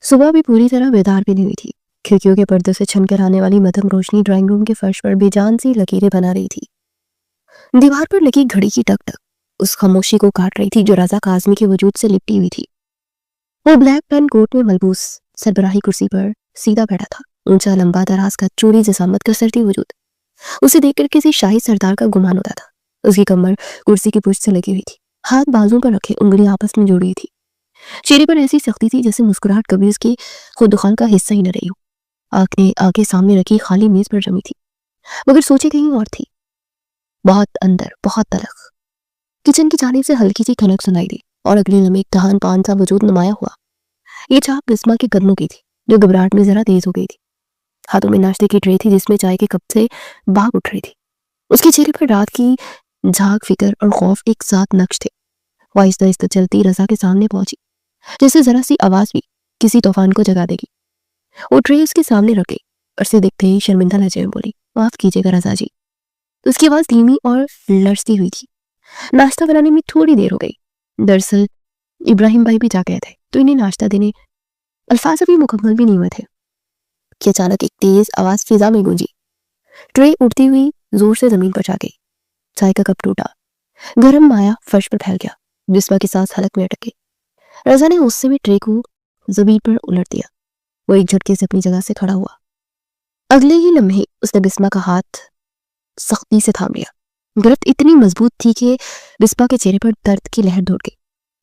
सुबह भी पूरी तरह बेदार भी नहीं हुई थी। खिड़कियों के पर्दों से छनकर आने वाली मध्यम रोशनी ड्राइंग रूम के फर्श पर बेजान सी लकीरें बना रही थी। दीवार पर लगी घड़ी की टक टक उस खामोशी को काट रही थी जो रजा काज़मी के वजूद से लिपटी हुई थी। वो ब्लैक पेन कोट में मलबूस सरबराही कुर्सी पर सीधा बैठा था, ऊंचा लंबा दराज का चोरी जसामत का सरती वजूद। उसे देखकर किसी शाही सरदार का गुमान होता था। उसकी कमर कुर्सी की पुष्ट से लगी हुई थी, हाथ बाजू पर रखे, उंगलियां आपस में जुड़ी थी। चेहरे पर ऐसी सख्ती थी जैसे मुस्कुराहट कभी उसकी खुदखाल का हिस्सा ही न रही हो। आंखें सामने रखी खाली मेज पर जमी थी, मगर सोचे कहीं और थी, बहुत अंदर, बहुत तलख। किचन की जानिब से हल्की सी खनक सुनाई दी और अगले लम्हे एक तहान पान सा वजूद नुमाया हुआ। ये छाप बिस्मा के कदमों की थी, जो घबराहट में जरा तेज हो गई थी। हाथों में नाश्ते की ट्रे थी जिसमें चाय के कप से भाप उठ रही थी। उसके चेहरे पर रात की झाग, फिक्र और खौफ एक साथ नक्श थे। वो आहिस्ता आहिस्ता चलती रजा के सामने पहुंची, जैसे जरा सी आवाज भी किसी तूफान को जगा देगी। वो ट्रे उसके सामने रख गई और उसे देखते ही शर्मिंदा लहजे में बोली, माफ कीजिएगा रजा जी। तो उसकी आवाज धीमी और लरसती हुई थी। नाश्ता बनाने में थोड़ी देर हो गई। दरअसल इब्राहिम भाई भी जा गए थे, तो इन्हें नाश्ता देने अल्फाज अभी मुकम्मल भी नहीं हुए थे कि अचानक एक तेज आवाज फिजा में गूंजी। ट्रे उड़ती हुई जोर से जमीन पर जा गई। चाय का कप टूटा, गरम माया फर्श पर फैल गया। बिस्मा की सांस हलक में अटक गई। रजा ने उससे भी ट्रे को जमीन पर उलट दिया। वो एक झटके से अपनी जगह से खड़ा हुआ। अगले ही लम्हे उसने बिस्मा का हाथ सख्ती से थाम लिया। गिरफ्त इतनी मजबूत थी कि बिस्मा के चेहरे पर दर्द की लहर दौड़ गई।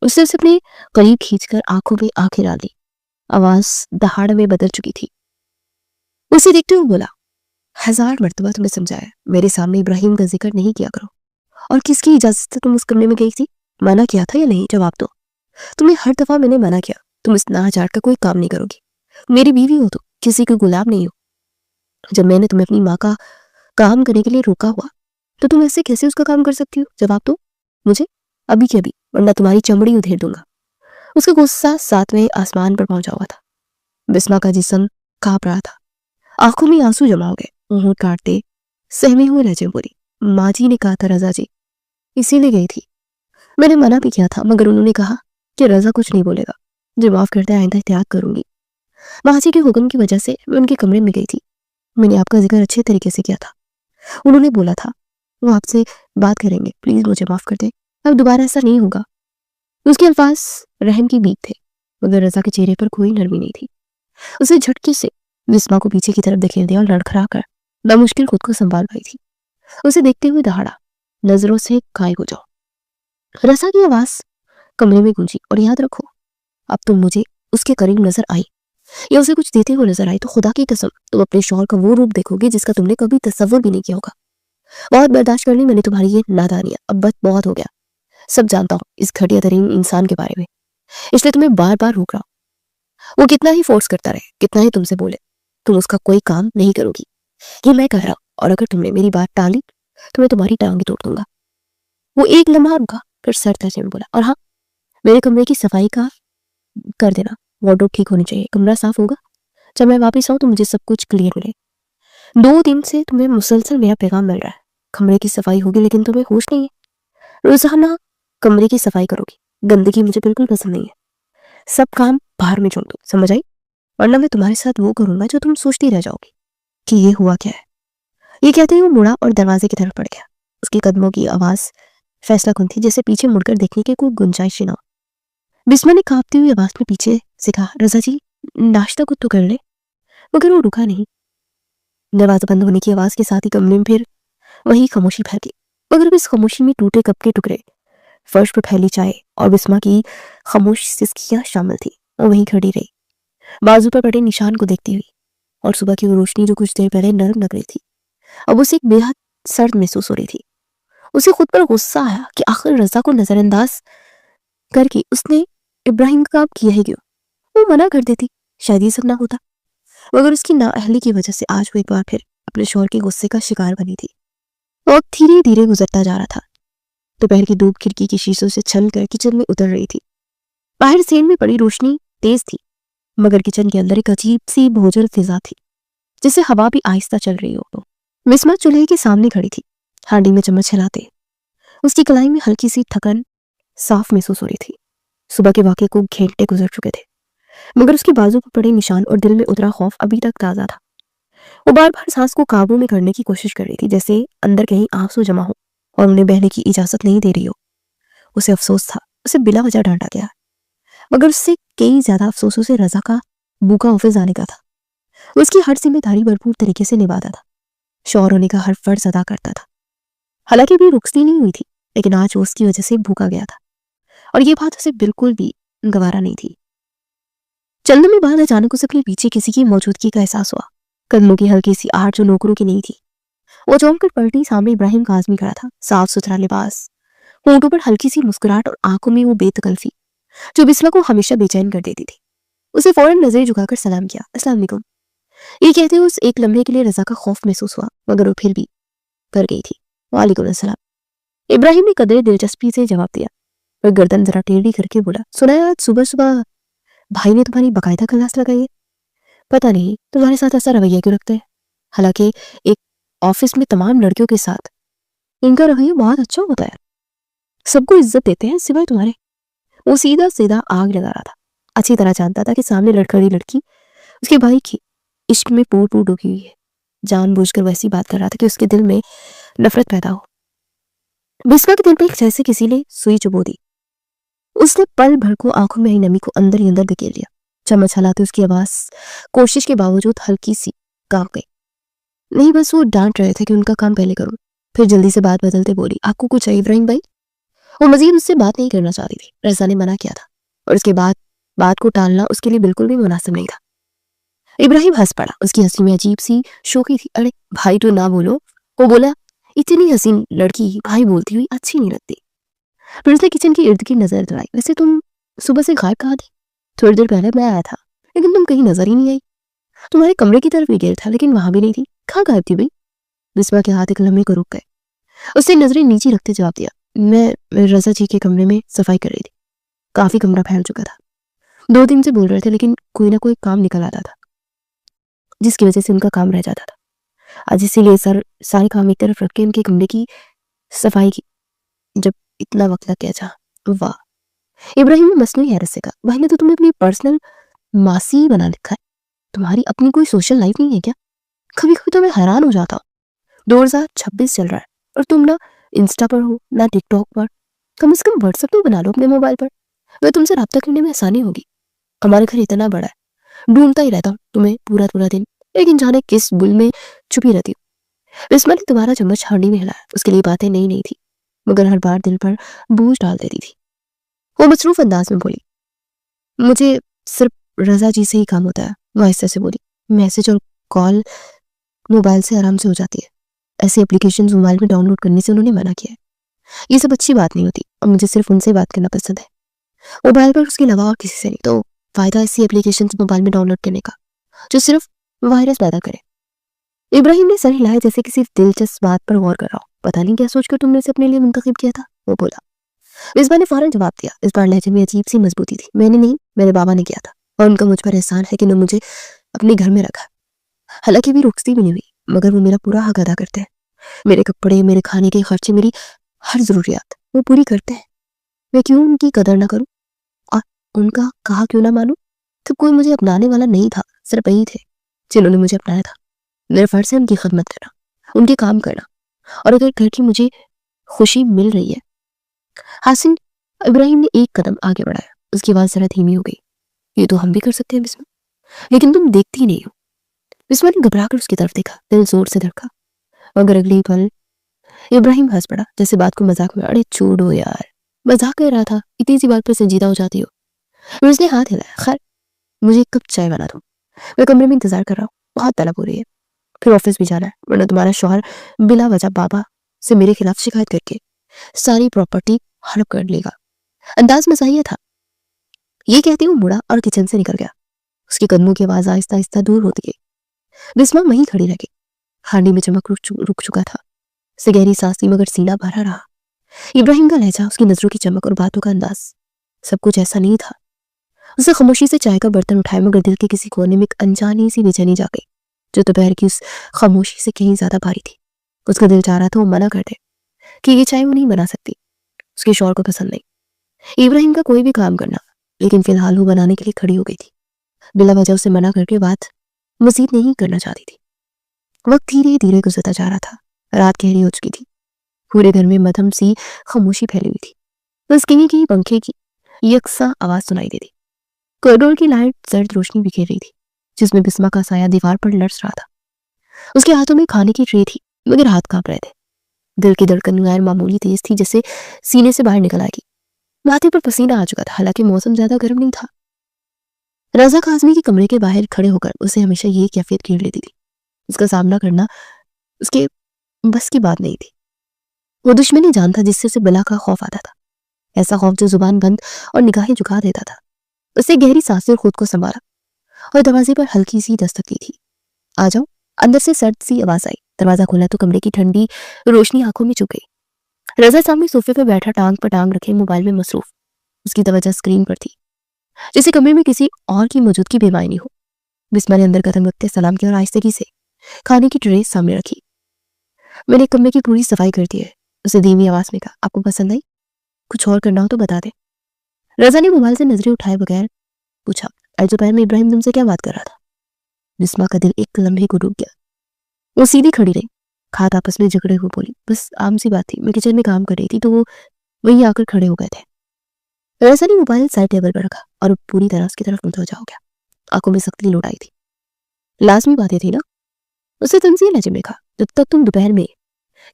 उसने उसे अपने करीब खींचकर आंखों में आंखें डाल दी। आवाज दहाड़ में बदल चुकी थी। उसे देखते हुए बोला, 1000 मर्तबा तुम्हें समझाया, मेरे सामने इब्राहिम का जिक्र नहीं किया करो। और किसकी इजाजत से तुम उस कमरे में गई थी? मना किया था या नहीं? जवाब दो। तुम्हें हर दफा मैंने मना किया, तुम इस नाहजात का कोई काम नहीं करोगी। मेरी बीवी हो तो किसी की गुलाम नहीं हो। जब मैंने तुम्हें अपनी माँ का काम करने के लिए रोका हुआ, तो तुम ऐसे कैसे उसका काम कर सकती हो? जवाब दो मुझे, अभी के अभी, वरना तुम्हारी चमड़ी उधेड़ दूंगा। उसका गुस्सा 7वें आसमान पर पहुंचा हुआ था। बिस्मा का जिस्म कांप रहा था, आंखों में आंसू जमा हो गए। होंठ काटते सहमे हुए लहजे बोली, माँ जी ने कहा था रजा जी, इसीलिए गई थी। मैंने मना भी किया था, मगर उन्होंने कहा कि रजा कुछ नहीं बोलेगा। जो माफ करते आइंदा एहतियात करूंगी। माँ जी के हुक्म की वजह से मैं उनके कमरे में गई थी। मैंने आपका जिक्र अच्छे तरीके से किया था। उन्होंने बोला था वो आपसे बात करेंगे, प्लीज मुझे माफ कर दे, अब दोबारा ऐसा नहीं होगा। उसके अल्फाज रहम की बीक थे, मगर रजा के चेहरे पर कोई नरमी नहीं थी। उसे झटके से बिस्मा को पीछे की तरफ धकेल दिया और लड़खड़ा कर नामुश्किल खुद को संभाल पाई थी। उसे देखते हुए दहाड़ा, नजरों से गायब हो जाओ। रजा की आवाज कमरे में गूंजी, और याद रखो, अब तुम मुझे उसके करीब नजर आई या उसे कुछ देते हुए नजर आई तो खुदा की कसम तुम अपने शौहर का वो रूप देखोगे जिसका तुमने कभी तसव्वुर भी नहीं किया होगा। बहुत बर्दाश्त कर ली मैंने तुम्हारी ये नादानियां, अब बस बहुत हो गया। सब जानता हूँ इस घटिया तरीन इंसान के बारे में, इसलिए तुम्हें बार बार रोक रहा हूँ। वो कितना ही फोर्स करता रहे, कितना ही तुमसे बोले, तुम उसका कोई काम नहीं करोगी। ये मैं कह रहा हूँ, और अगर तुमने मेरी बात टाली तो मैं तुम्हारी टांग ही तोड़ दूंगा। वो एक लम्हा रुका, फिर सर तर्जे में बोला, और हाँ, मेरे कमरे की सफाई का कर देना। वार्डरोब ठीक होनी चाहिए, कमरा साफ होगा। जब मैं वापस आऊँ तो मुझे सब कुछ क्लियर मिले। 2 दिन से तुम्हें मुसलसल मेरा पैगाम मिल रहा है, कमरे की सफाई होगी, लेकिन तुम्हें होश नहीं है। रोजाना कमरे की सफाई करोगी, गंदगी मुझे बिल्कुल पसंद नहीं है। सब काम बाहर में छोड़ दो, समझ आई? वरना मैं तुम्हारे साथ वो करूंगा जो तुम सोचती रह जाओगी कि ये हुआ क्या है। ये कहते ही वो मुड़ा और दरवाजे की तरफ बढ़ गया। उसके कदमों की आवाज फैसला कुन थी, जैसे पीछे मुड़कर देखने की कोई गुंजाइश ही ना हो। बिस्मा ने कांपती हुई आवाज में पीछे से कहा, रजा जी नाश्ता कुछ तो कर ले। मगर वो रुका नहीं। दरवाजा बंद होने की आवाज के साथ ही कमरे में फिर वही खामोशी फैल गई, मगर अब इस खामोशी में टूटे कप के टुकड़े, फर्श पर फैली चाय और बिस्मा की खामोश सिसकियां शामिल थी। वो वहीं खड़ी रही, बाजू पर पड़े निशान को देखती हुई, और सुबह की वो रोशनी जो कुछ देर पहले नरम लग रही थी, अब उसे एक बेहद सर्द महसूस हो रही थी। उसे खुद पर गुस्सा आया कि आखिर रजा को नजरअंदाज करके उसने इब्राहिम का काम किया ही क्यों। वो मना कर देती, शायद ये सब ना होता, मगर उसकी नाअहली की वजह से आज वो एक बार फिर अपने शौहर के गुस्से का शिकार बनी थी। वक्त धीरे धीरे गुजरता जा रहा था। दोपहर की धूप खिड़की की शीशों से छल कर किचन में उतर रही थी। बाहर सेन में पड़ी रोशनी तेज थी, मगर किचन के अंदर एक अजीब सी भोजल फिजा थी, जिससे हवा भी आहिस्ता चल रही हो। बिस्मा चूल्हे के सामने खड़ी थी, हांडी में चम्मच हिलाते। उसकी कलाई में हल्की सी थकन साफ महसूस हो रही थी। सुबह के वाक़े को घंटे गुजर चुके थे, मगर उसके बाजू पर पड़े निशान और दिल में उतरा खौफ अभी तक ताज़ा था। वो बार बार सांस को काबू में करने की कोशिश कर रही थी, जैसे अंदर कहीं आंसू जमा हो और उन्हें बहने की इजाजत नहीं दे रही हो। उसे अफसोस था, उसे बिला वजह डांटा गया, मगर उससे कई ज्यादा अफसोसों से रजा का बूका ऑफिस आने का था। वो उसकी हर जिम्मेदारी भरपूर तरीके से निभाता था, शौहर होने का हर फर्ज अदा करता था। हालांकि भी रुखसती नहीं हुई थी, लेकिन आज वो उसकी वजह से भूखा गया था और ये बात उसे बिल्कुल भी गवारा नहीं थी। चंद में बाद अचानक उसे अपने पीछे किसी की मौजूदगी का एहसास हुआ। कदमों की हल्की सी आहट जो नौकरों की नहीं थी। वो चौंक कर पलटी, सामने इब्राहिम काजमी खड़ा था, साफ सुथरा लिबास, होंठों पर हल्की सी मुस्कुराहट और आंखों में वो बेतकल्फी जो बिस्वा को हमेशा बेचैन कर देती थी। उसे फौरन नजरें झुकाकर सलाम किया, अस्सलाम वालेकुम। ये कहते हुए उस एक लम्हे के लिए रजा का खौफ महसूस हुआ, मगर वो फिर भी कर गई थी। वालेकुम अस्सलाम। इब्राहिम ने कदरे दिलचस्पी से जवाब दिया और गर्दन जरा टेढ़ी करके बोला, सुना है आज सुबह सुबह भाई ने तुम्हारी बकायदा क्लास लगाई है। पता नहीं तुम्हारे साथ ऐसा रवैया क्यों रखते हैं। हालांकि एक ऑफिस में तमाम लड़कियों के साथ इनका रवैया बहुत अच्छा होता है, सबको इज्जत देते हैं सिवाय तुम्हारे। वो सीधा सीधा आग लगा रहा था। अच्छी तरह जानता था कि सामने लड़खड़ी लड़की उसके भाई की इश्क में पूर पूर डूबी हुई है। जानबूझकर वैसी बात कर रहा था कि उसके दिल में नफरत पैदा हो। बिस्वा के दिल पे जैसे किसी ने सुई चुबो दी। उसने पल भर को आंखों में आई नमी को अंदर ही अंदर धकेल लिया। चम्मच हलाते उसकी आवाज कोशिश के बावजूद हल्की सी कांप गई। नहीं, बस वो डांट रहे थे कि उनका काम पहले करूं। फिर जल्दी से बात बदलते बोली, आपको कुछ चाहिए इब्राहिम भाई? वो मजीद उससे बात नहीं करना चाहती थी। रजा ने मना किया था और उसके बाद बात को टालना उसके लिए बिल्कुल भी मुनासिब नहीं था। इब्राहिम हंस पड़ा। उसकी हंसी में अजीब सी शोखी थी। अरे भाई तो ना बोलो। वो बोला, इतनी हसीन लड़की भाई बोलती हुई अच्छी नहीं लगती। फिर उसने किचन के इर्द गिर्द नजर दौड़ाई। वैसे तुम सुबह से गायब कहाँ थी? थोड़ी देर पहले मैं आया था, लेकिन तुम कहीं नजर ही नहीं आई। तुम्हारे कमरे की तरफ भी गया था, लेकिन वहां भी नहीं थी। कहाँ गायब थी भाई? बिस्वा के हाथ एक लम्हे को रुक गए। उसने नजरें नीचे रखते जवाब दिया, मैं रजा जी के कमरे में सफाई कर रही थी। काफी कमरा फैल चुका था। 2 दिन से बोल रहे थे, लेकिन कोई ना कोई काम निकल आता था, जिसकी वजह से उनका काम रह जाता था। आज इसीलिए सारे काम एक तरफ रख के उनके कमरे की सफाई की, जब इतना वक्त लग गया था। वाह, इब्राहिम ने मसनूई हैरत से कहा, भाई ने तो तुम्हें अपनी पर्सनल मासी बना लिखा है। तुम्हारी अपनी कोई सोशल लाइफ नहीं है क्या? कभी कभी तो मैं हैरान हो जाता हूँ। 2026 चल रहा है और तुम ना इंस्टा पर हो ना टिकटॉक पर। कम से कम व्हाट्सएप तो बना लो अपने मोबाइल पर, वह तुमसे रब्ता करने में आसानी होगी। हमारे घर इतना बड़ा है, ढूंढता ही रहता हूँ तुम्हें पूरा पूरा दिन, लेकिन जाने किस बुल में छुपी रहती हूँ। बिस्मा ने दोबारा चम्मच हांडी में हिलाया। उसके लिए बातें नई नहीं थी, मगर हर बार दिल पर बोझ डाल देती थी। वो मसरूफ अंदाज में बोली, मुझे सिर्फ रजा जी से ही काम होता है। वो आहिस्ते से बोली, मैसेज और कॉल मोबाइल से आराम से हो जाती है। ऐसी एप्लीकेशन मोबाइल में डाउनलोड करने से उन्होंने मना किया है। ये सब अच्छी बात नहीं होती और मुझे सिर्फ उनसे बात करना पसंद है, मोबाइल पर उसके अलावा और किसी से नहीं। तो फायदा ऐसी एप्लीकेशन मोबाइल में डाउनलोड करने का जो सिर्फ वायरस पैदा करे। इब्राहिम ने सर हिलाया जैसे किसी दिलचस्प बात पर गौर कर रहा हो। पता नहीं क्या सोचकर तुमने इसे अपने लिए मुंतखब किया था, वो बोला। बिस्वा ने फौरन जवाब दिया। इस बार लहजे में अजीब सी मजबूती थी। मैंने नहीं, मेरे बाबा ने किया था और उनका मुझ पर एहसान है कि उन्होंने मुझे अपने घर में रखा। हालांकि भी रुखसती भी नहीं हुई, मगर वो मेरा पूरा हक अदा करते हैं। मेरे कपड़े, मेरे खाने के खर्चे, मेरी हर जरूरियात वो पूरी करते हैं। मैं क्यों उनकी कदर ना करूं और उनका कहा क्यों ना मानूं? तो कोई मुझे अपनाने वाला नहीं था, सिर्फ वही थे जिन्होंने मुझे अपनाया था। मेरा फर्ज है उनकी खिदमत करना, उनके काम करना, और अगर घर की मुझे खुशी मिल रही है। हासिन, इब्राहिम ने एक कदम आगे बढ़ाया। उसकी आवाज जरा धीमी हो गई। ये तो हम भी कर सकते हैं बिस्मा, लेकिन तुम देखती नहीं हो। बिस्मा ने घबरा कर उसकी तरफ देखा। दिल जोर से धड़का, मगर अगली पल इब्राहिम हंस पड़ा, जैसे बात को मजाक में। अरे छोड़ो यार, मजाक कर रहा था, इतनी सी बात पर संजीदा हो जाती हो। फिर उसने हाथ हिलाया। खैर, मुझे एक कप चाय बना दो, मैं कमरे में इंतजार कर रहा हूँ, बहुत तलब हो रही है। फिर ऑफिस भी जाना है, वरना तुम्हारा शौहर बिला वजह बाबा से मेरे खिलाफ शिकायत करके सारी प्रॉपर्टी हड़प कर लेगा। अंदाज मजाहिया था। ये कहती हूँ मुड़ा और किचन से निकल गया। उसके कदमों की आवाज आहिस्ता आहिस्ता दूर होती गई। बिस्मा वहीं खड़ी रह गई। हांडी में चमक रुक चुका था। उसे गहरी सांस ली, मगर सीना भरा रहा। इब्राहिम का लहजा, उसकी नजरों की चमक और बातों का अंदाज, सब कुछ ऐसा नहीं था। उसने खामोशी से चाय का बर्तन उठाया, मगर दिल के किसी कोने में एक अनजानी सी बेचैनी जा गई, जो दोपहर की उस खामोशी से कहीं ज्यादा भारी थी। उसका दिल चाह रहा था वो मना कर दे कि ये चाय वो नहीं बना सकती, उसके शौहर को पसंद नहीं। इब्राहिम का कोई भी काम करना, लेकिन फिलहाल वो बनाने के लिए खड़ी हो गई थी। बिला वजह उसे मना करके बात मजीद नहीं करना चाहती थी। वक्त धीरे धीरे गुजरता जा रहा था। रात गहरी हो चुकी थी। पूरे घर में मध्यम सी खामोशी फैली हुई थी। बस कहीं की पंखे की यकसा आवाज सुनाई देती। कॉरिडोर की लाइट सर्द रोशनी बिखेर रही थी, जिसमें बिस्मा का साया दीवार पर लड़ रहा था। उसके हाथों में खाने की ट्रे थी, मगर हाथ कांप रहे थे। दिल की धड़कन गैर मामूली तेज थी, जैसे सीने से बाहर निकल आएगी। माथे पर पसीना आ चुका था, हालांकि मौसम ज्यादा गर्म नहीं था। रजा काजमी के कमरे के बाहर खड़े होकर उसे हमेशा ये कैफियत घेर लेती थी। उसका सामना करना उसके बस की बात नहीं थी। वो दुश्मनी जानता जिससे उसे बला का खौफ आता था, ऐसा खौफ जो जुबान बंद और निगाहें झुका देता था। उससे गहरी सांसें और खुद को संभाला और दरवाजे पर हल्की सी दस्तक की थी। आ जाओ। अंदर से सर्द सी आवाज आई। दरवाजा खोला तो कमरे की ठंडी रोशनी आंखों में चुभ गई। रजा सामने सोफे पर बैठा टांग पर टांग रखे मोबाइल में मसरूफ, उसकी तवज्जो स्क्रीन पर थी, जैसे कमरे में किसी और की मौजूदगी बेमायनी हो। बिस्मा ने अंदर कदम रखते सलाम किया और आहिस्तगी से खाने की ट्रे सामने रखी। मैंने कमरे की पूरी सफाई कर दी है, उसे धीमी आवाज में कहा। आपको पसंद आई? कुछ और करना हो तो बता दे। रजा ने मोबाइल से नजरें उठाए बगैर पूछा, आज दोपहर में इब्राहिम तुमसे क्या बात कर रहा था? बिस्मा का दिल एक लम्हे को रुक गया। वो सीधी खड़ी रही, हाथ आपस में जकड़े हुए बोली, बस आम सी बात थी, मैं किचन में काम कर रही थी तो वो वहीं आकर खड़े हो गए थे। रजा ने मोबाइल साइड टेबल पर रखा और पूरी तरह उसकी तरफ मुतवज्जा हो गया। आंखों में सख्ती लौट आई थी। लाजमी बातें थी ना, उसे तंजील लहजे में कहा। जब तक तुम दोपहर में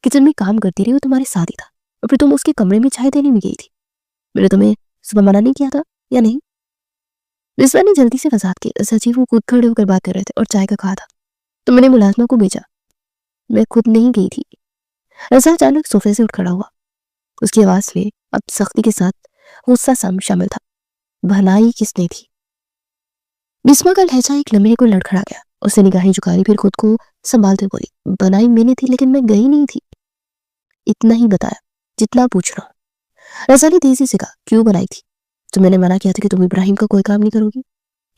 किचन में काम करती रही वो तुम्हारे साथ ही था, और फिर तुम उसके कमरे में चाय देने में गई थी। मैंने तुम्हें सुबह मना नहीं किया था या नहीं? बिस्मा ने जल्दी से वजाहत की। सची वो खुद खड़े होकर बात कर रहे थे और चाय का कहा था, तो मैंने मुलाजमा को भेजा, मैं खुद नहीं गई थी। रजा अचानक सोफे से उठ खड़ा हुआ। उसकी आवाज में अब सख्ती के साथ गुस्सा शामिल था। भलाई किसने थी? बिस्मा का लहजा एक लम्हे को लड़खड़ा गया। उसने निगाहें झुकाई, फिर खुद को संभालते बोली, बनाई मैंने थी लेकिन मैं गई नहीं थी। इतना ही बताया जितना पूछ रहा हूं। रजा ने तेजी से कहा, क्यों बनाई थी? तो मैंने मना किया था कि तुम इब्राहिम का कोई काम नहीं करोगी।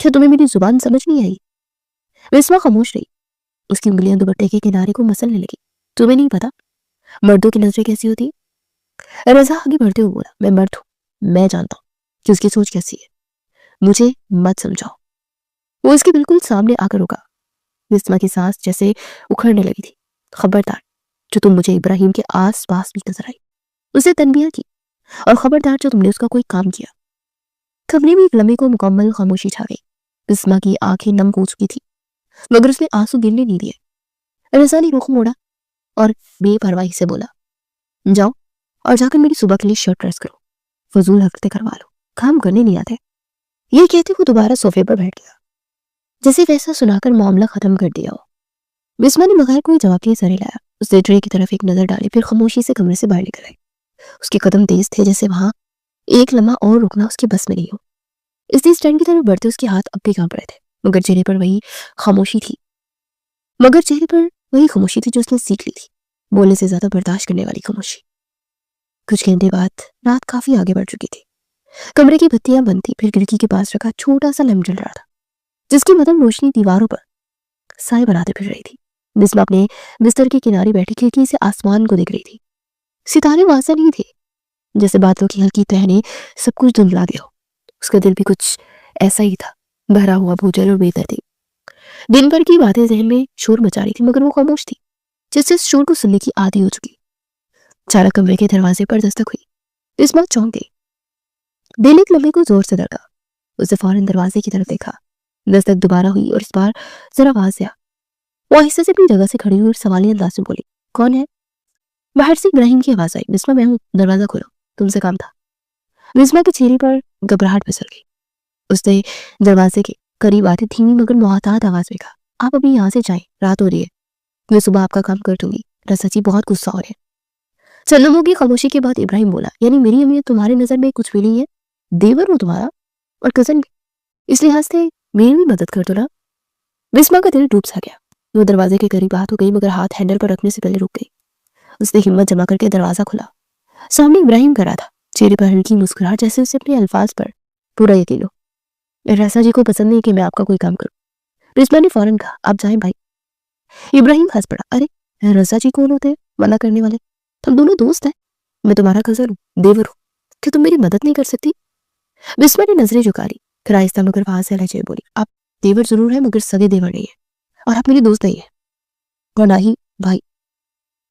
क्या तुम्हें मेरी जुबान समझ नहीं आई? बिस्मा खामोश रही। उसकी उंगलियां दुपट्टे के किनारे को मसलने लगी। तुम्हें नहीं पता मर्दों की नजरें कैसी होती है? रजा आगे बढ़ते हुए बोला, मैं मर्द हूं, मैं जानता हूं कि उसकी सोच कैसी है, मुझे मत समझाओ। वो उसके बिल्कुल सामने आकर रुका। बिस्मा की सांस जैसे उखड़ने लगी थी। खबरदार, जो तुम मुझे इब्राहिम के आस पास भी नजर आई। उसे तनबीह की, और खबरदार जो तुमने उसका कोई काम किया। कमरे में एक लम्हे को मुकम्मल खामोशी छा गई। बिस्मा की आंखें नम हो चुकी थी, मगर उसने आंसू गिरने नहीं दिए। रजा ने रुख मोड़ा और बेपरवाही से बोला, जाओ और जाकर मेरी सुबह के लिए शर्ट प्रेस करो, फजूल हरकतें करवा लो, काम करने नहीं आते। ये कहते वो दोबारा सोफे पर बैठ गया, जैसे वैसा सुनाकर मामला खत्म कर दिया हो। बिस्मा ने बगैर कोई जवाब के सर हिलाया। उसने ट्रे की तरफ एक नजर डाली, फिर खामोशी से कमरे से बाहर निकल आई। उसके कदम तेज थे, जैसे वहां एक लम्हा और रुकना उसके बस में नहीं हो। इसलिए स्टैंड की तरफ बढ़ते उसके हाथ अब भी कांप रहे थे, मगर चेहरे पर वही खामोशी थी जो उसने सीख ली थी, बोलने से ज्यादा बर्दाश्त करने वाली खामोशी। कुछ घंटे बाद रात काफी आगे बढ़ चुकी थी। कमरे की बत्तियां बंद थी। फिर खिड़की के पास रखा छोटा सा लैंप जल रहा था, जिसकी मदद रोशनी दीवारों पर साए बनाते फिर रही थी। बिस्मा अपने बिस्तर के किनारे बैठी खिड़की से आसमान को देख रही थी। सितारे वाज़ेह नहीं थे, जैसे बादलों की हल्की तह ने सब कुछ धुंधला दिया हो। उसका दिल भी कुछ ऐसा ही था, भरा हुआ भूजल और बेतरतीब। दिन भर की बातें जहन में शोर मचा रही थी, मगर वो खामोश थी, जिससे इस शोर को सुनने की आदी हो चुकी। अचानक कमरे के दरवाजे पर दस्तक हुई। बिस्मा चौंक गई। दिल एक लम्हे को जोर से धड़का। उसे फौरन दरवाजे की तरफ देखा। दस्तक दोबारा हुई और इस बार जरा वाज़ेह। वो आहिस्ते से अपनी जगह से खड़ी हुई और सवालिया अंदाज में बोली, कौन है? बाहर से इब्राहिम की आवाज आई, बिस्मा मैं हूं, दरवाजा खोलो, तुमसे काम था। बिस्मा के चेहरे पर घबराहट फिसल गई। उसने दरवाजे के करीब आते धीमी मगर मुआताद आवाज में कहा, आप अभी यहाँ से जाएं, रात हो रही है, मैं सुबह आपका काम कर दूंगी। रजा जी बहुत गुस्सा हो रहे हैं। चंद लम्हों की खामोशी के बाद इब्राहिम बोला, यानी मेरी अम्मी तुम्हारी नजर में कुछ भी नहीं है? देवर हूं तुम्हारा और कजन भी, इस लिहाज से मेरी भी मदद कर दो ना। बिस्मा का दिल डूब सा गया। वो दरवाजे के करीब हाथ हो गई, मगर हाथ हैंडल पर रखने से पहले रुक गई। उसने हिम्मत जमा करके दरवाजा खुला। सामने इब्राहिम खड़ा था, चेहरे पर हल्की मुस्कुराहट, जैसे उसे अपने अल्फाज पर पूरा यकीन हो। रजा जी को पसंद नहीं कि मैं आपका कोई काम करूं। बिस्मा ने फौरन कहा, आप जाएं भाई। इब्राहिम हंस पड़ा, अरे रजा जी कौन होते हैं मना करने वाले? हम दोनों दोस्त हैं, मैं तुम्हारा कजन हूं, देवर हूं, क्या तुम मेरी मदद नहीं कर सकती? बिस्मा ने नजरें झुका ली, फिर आहिस्ता मगर वहां से लहजे बोली, आप देवर जरूर है मगर सगे देवर नहीं है, और आप मेरी दोस्त नहीं है और ना ही भाई।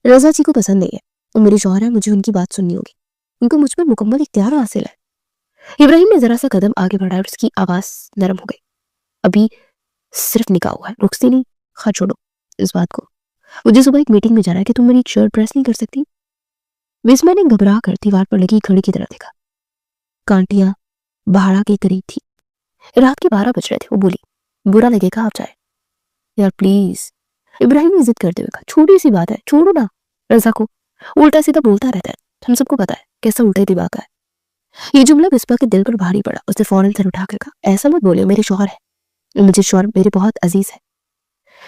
रजा जी को पसंद नहीं है, वो मेरे शौहर है, मुझे उनकी बात सुननी होगी, उनको मुझ पर मुकम्मल इख्तियार हासिल है। इब्राहिम ने जरा सा कदम आगे बढ़ाया और उसकी आवाज नरम हो गई। अभी सिर्फ निकाह हुआ है, रुकती नहीं, खा छोड़ो इस बात को। मुझे सुबह एक मीटिंग में जाना है कि तुम मेरी शर्ट प्रेस नहीं कर सकती। विस्मा ने घबरा कर दीवार पर लगी घड़ी की तरफ देखा। कांटियां बारह के करीब थी, रात के 12 बज रहे थे। वो बोली, बुरा लगेगा आप जाए। यार प्लीज, इब्राहिम ने जिद करते हुए कहा, छोटी सी बात है, छोड़ो ना। रजा को उल्टा सीधा बोलता रहता है, हम सबको पता है कैसा उल्टा दिमाग का है। ये जुमला विस्मा के दिल पर भारी पड़ा। उसने फौरन सर उठाकर कहा, ऐसा मत बोलियो, मेरे शौहर है, मुझे शौहर मेरे बहुत अजीज है।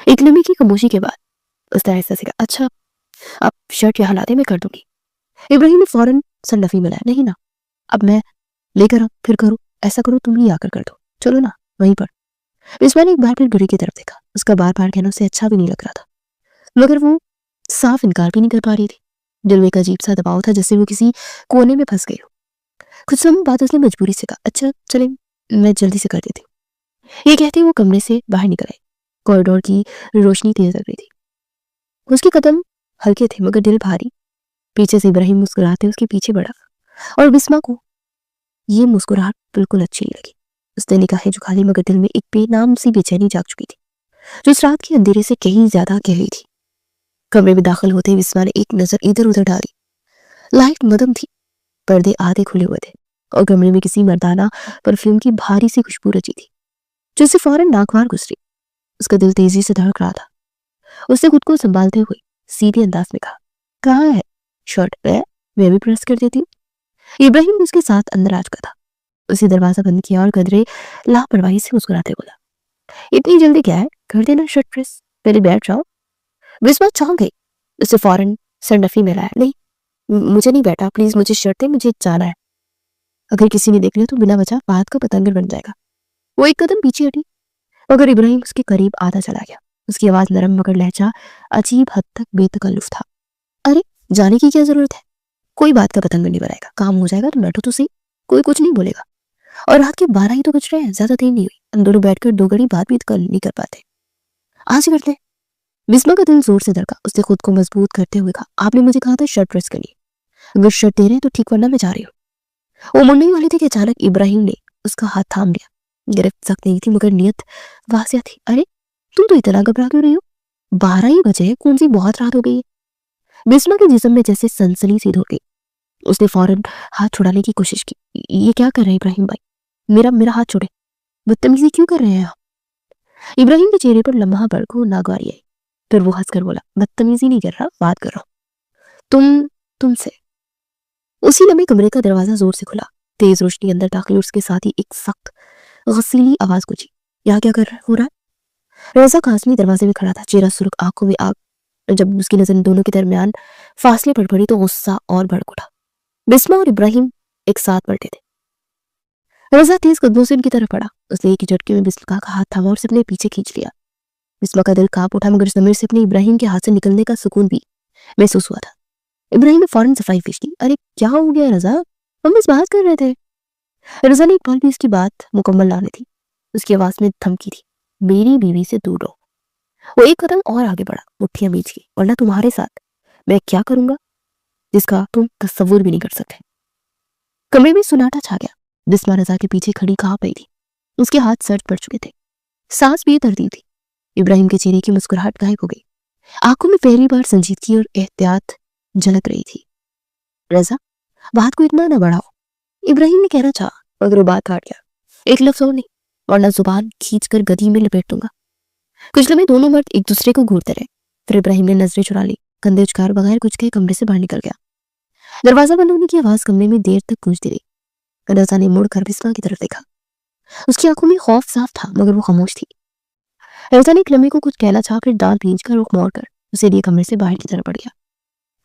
एक लम्हे की खामोशी के बाद उसने ऐसा से कहा, अच्छा आप शर्ट यहाँ लाते, मैं कर दूंगी। इब्राहिम ने फौरन सन्नफी मिलाया, नहीं ना, अब मैं लेकर आऊं, फिर करो, ऐसा करो तुम ही आकर कर दो, चलो ना वहीं पर। विस्मा ने एक बार फिर घड़ी की तरफ देखा। उसका बार बार कहना उसे अच्छा भी नहीं लग रहा था, मगर वो साफ इनकार भी नहीं कर पा रही थी। दिल में एक अजीब सा दबाव था, जैसे वो किसी कोने में फंस गई हो। कुछ समय बाद उसने मजबूरी से कहा, अच्छा चले, मैं जल्दी से कर देती हूँ। ये कहते वो कमरे से बाहर निकल आई। कॉरिडोर की रोशनी तेज लग रही थी, उसके कदम हल्के थे मगर दिल भारी। पीछे से इब्राहिम मुस्कुराते उसके पीछे बढ़ा, और बिस्मा को ये मुस्कुराहट बिल्कुल अच्छी नहीं लगी। उसने निगाहें झुका ली, मगर दिल में एक बेनाम सी बेचैनी जाग चुकी थी, जो इस रात के अंधेरे से कहीं ज्यादा गहरी थी। कमरे में दाखिल होते ही बिस्मा ने एक नजर इधर उधर डाली। लाइट मदम थी, पर्दे आधे खुले हुए थे, और कमरे में किसी मर्दाना परफ्यूम की भारी सी खुशबू रची थी, जो उसे फौरन नागवार गुजरी। उसका दिल तेजी से धड़क रहा था। उसने खुद को संभालते हुए सीधे अंदाज में कहा, कहाँ है शर्ट? मैं भी प्रेस कर देती हूँ। इब्राहिम उसके साथ अंदर आ चुका था। उसे दरवाजा बंद किया और कदरे लापरवाही से मुस्कुराते बोला, इतनी जल्दी क्या है, कर देना शर्ट प्रेस, पहले बैठ जाओ। बिस्मा चौंक गई। उसे फौरन सरनफी में लाया, नहीं मुझे नहीं बैठा, प्लीज मुझे शर्ट दे, मुझे जाना है। अगर किसी ने देख लिया तो बिना वजह बात का पतंगर बन जाएगा। वो एक कदम पीछे हटी, मगर इब्राहिम उसके करीब आधा चला गया। उसकी आवाज नरम मगर लहजा अजीब हद तक बेतकल्लुफ था। अरे जाने की क्या जरूरत है, कोई बात का पतंग नहीं बनाएगा, काम हो जाएगा, तुम बैठो तो सही, कोई कुछ नहीं बोलेगा। और रात के 12 ही तो बज रहे हैं, ज्यादा देर नहीं हुई, हम दोनों बैठकर दो घड़ी बात भी नहीं कर पाते, आज करते हैं। बिस्मा का दिल जोर से धड़का। उसने खुद को मजबूत करते हुए कहा, आपने मुझे कहा था शर्ट प्रेस करनी, अगर शर्ट दे रहे हैं तो ठीक, वरना मैं जा रही हूँ। वो मुड़ने वाली थी कि अचानक इब्राहिम ने उसका हाथ थाम लिया। गिरफ्त सख्त नहीं थी मगर नियत वासिया थी। अरे तुम तो इतना घबरा क्यों रही हो, 12 ही बजे, कौन सी बहुत रात हो गई है। बिस्मा के जिस्म में जैसे सनसनी सी हो गई। उसने फौरन हाथ छुड़ाने की कोशिश की। ये क्या कर रहे हैं इब्राहिम भाई, मेरा मेरा हाथ छोड़े, बदतमीजी क्यों कर रहे हैं आप। इब्राहिम के चेहरे पर लम्हा भर को नागवारी आई, फिर वो हंसकर बोला, बदतमीजी नहीं कर रहा, बात कर रहा हूं तुमसे। उसी लम्हे कमरे का दरवाजा जोर से खुला। तेज रोशनी अंदर दाखिल, उसके साथ ही एक सख्त गसीली आवाज गुंजी, यहाँ क्या कर हो रहा है। रजा कासमी दरवाजे में खड़ा था, चेहरा सुर्ख, आंखों में आग। जब उसकी नजर दोनों के दरमियान फासले पर पड़ी तो गुस्सा और भड़क उठा। बिस्मा और इब्राहिम एक साथ बैठे थे। रजा तेज कदमों से उनकी तरफ बढ़ा। उसने एक ही झटके में बिस्मा का हाथ थामा और उसे अपने पीछे खींच लिया। बिस्मा का दिल कांप उठा, मगर उस नमीर से अपने इब्राहिम के हाथ से निकलने का सुकून भी महसूस हुआ था। इब्राहिम ने फौरन सफाई पेश की, अरे क्या हो गया रजा, हम बस बात कर रहे थे। रजा ने एक पल भी उसकी बात मुकम्मल ना थी। उसकी आवाज में धमकी थी, मेरी बीवी से दूर रहो। वो एक कदम और आगे बढ़ा, मुट्ठियां बीच की, वरना तुम्हारे साथ मैं क्या करूंगा जिसका तुम तस्वुर भी नहीं कर सकते। कमरे में सुनाटा छा गया। बिस्मा रजा के पीछे खड़ी कहाँ पई थी। उसके हाथ सर्द पड़ चुके थे, सांस भी तरती थी। इब्राहिम के चेहरे की मुस्कुराहट गायब हो गई। आंखों में पहली बार संजीदगी और एहतियात झलक रही थी। रजा बात को इतना न बढ़ाओ, इब्राहिम ने कहना चाहा, मगर वो बात काट गया, एक लफ्ज और नहीं, वरना जुबान खींच कर गदी में लपेट दूंगा। कुछ लम्हे दोनों मर्द एक दूसरे को घूरते रहे, फिर इब्राहिम ने नजरें चुरा ली, कंधे उचकार बगैर कुछ के कमरे से बाहर निकल गया। दरवाजा बंद होने की आवाज कमरे में देर तक गूंजती रही। रजा ने मुड़कर बिस्मा की तरफ देखा। उसकी आंखों में खौफ साफ था, मगर वो खामोश थी। रजा ने एक लम्हे को कुछ कहना चाहा, फिर दांत भींचकर रुख मोड़कर उसे लिए कमरे से बाहर की तरफ बढ़ गया।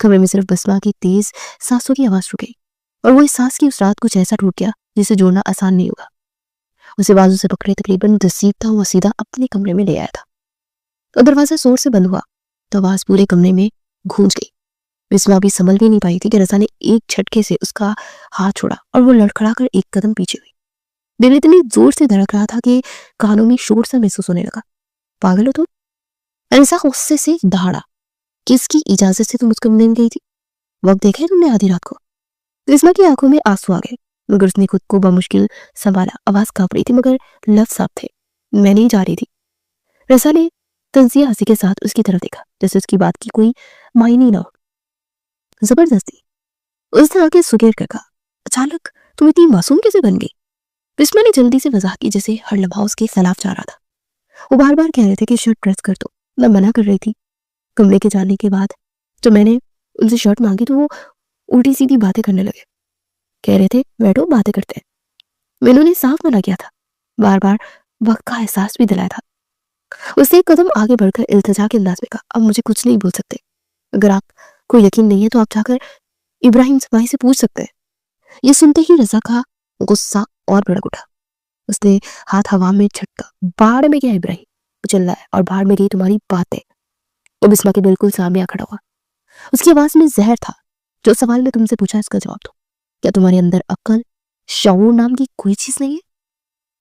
कमरे में सिर्फ बिस्मा की तेज सांसों की आवाज रुक गई, और वो इस सांस की उस रात कुछ ऐसा टूट गया जिसे जोड़ना आसान नहीं होगा। उसे बाजू से पकड़े तकरीबन घसीटता हुआ सीधा अपने कमरे में ले आया था। तो दरवाजा जोर से बंद हुआ तो आवाज पूरे कमरे में गूंज गई। बिस्मा भी संभल भी नहीं पाई थी कि रजा ने एक झटके से उसका हाथ छोड़ा और वो लड़खड़ा कर एक कदम पीछे हुई। दिल इतनी जोर से धड़क रहा था कि कानों में शोर सा महसूस होने लगा। पागल हो तुम? ऐसा गुस्से से दहाड़ा। किसकी इजाजत से तुम उसको मिलने गई थी? वक्त देखा है तुमने आधी रात को? करिश्मा की आंखों में आंसू आ गए, मगर उसने खुद को बमुश्किल संभाला। आवाज कांप रही थी मगर लफ्ज साफ थे। मैं नहीं जा रही थी। रज़ा ने तंजिया हंसी के साथ उसकी तरफ देखा, जैसे उसकी बात की कोई मायने ना हो। जबरदस्ती? उस तरह के सुगेर कर कहा। अचानक तुम इतनी मासूम कैसे बन गई? करिश्मा ने जल्दी से वजाह की, जैसे हर लम्हा उसके खिलाफ जा रहा था। वो बार बार कह रहे थे कि शर्ट प्रेस कर दो। मैं मना कर रही थी। कमरे के जाने के बाद जब मैंने उनसे शर्ट मांगी तो वो उल्टी सीधी बातें करने लगे। कह रहे थे बैठो बातें करते हैं। मैंने उन्हें साफ मना किया था, बार बार वक्त का एहसास भी दिलाया था। उसने एक कदम आगे बढ़कर इल्तिजा के अंदाज में कहा, अब मुझे कुछ नहीं बोल सकते। अगर आपको यकीन नहीं है तो आप जाकर इब्राहिम भाई से पूछ सकते हैं। ये सुनते ही रज़ा का गुस्सा और भड़क उठा। उसने हाथ हवा में झटका। बाहर में गया इब्राहिम, चिल्लाया, और बाहर में गई तुम्हारी बातें। वो बिस्मा के बिल्कुल सामने आ खड़ा हुआ। उसकी आवाज में जहर था। जो सवाल मैं तुमसे पूछा इसका जवाब दो। क्या तुम्हारे अंदर अक्ल, शऊर नाम की कोई चीज नहीं है?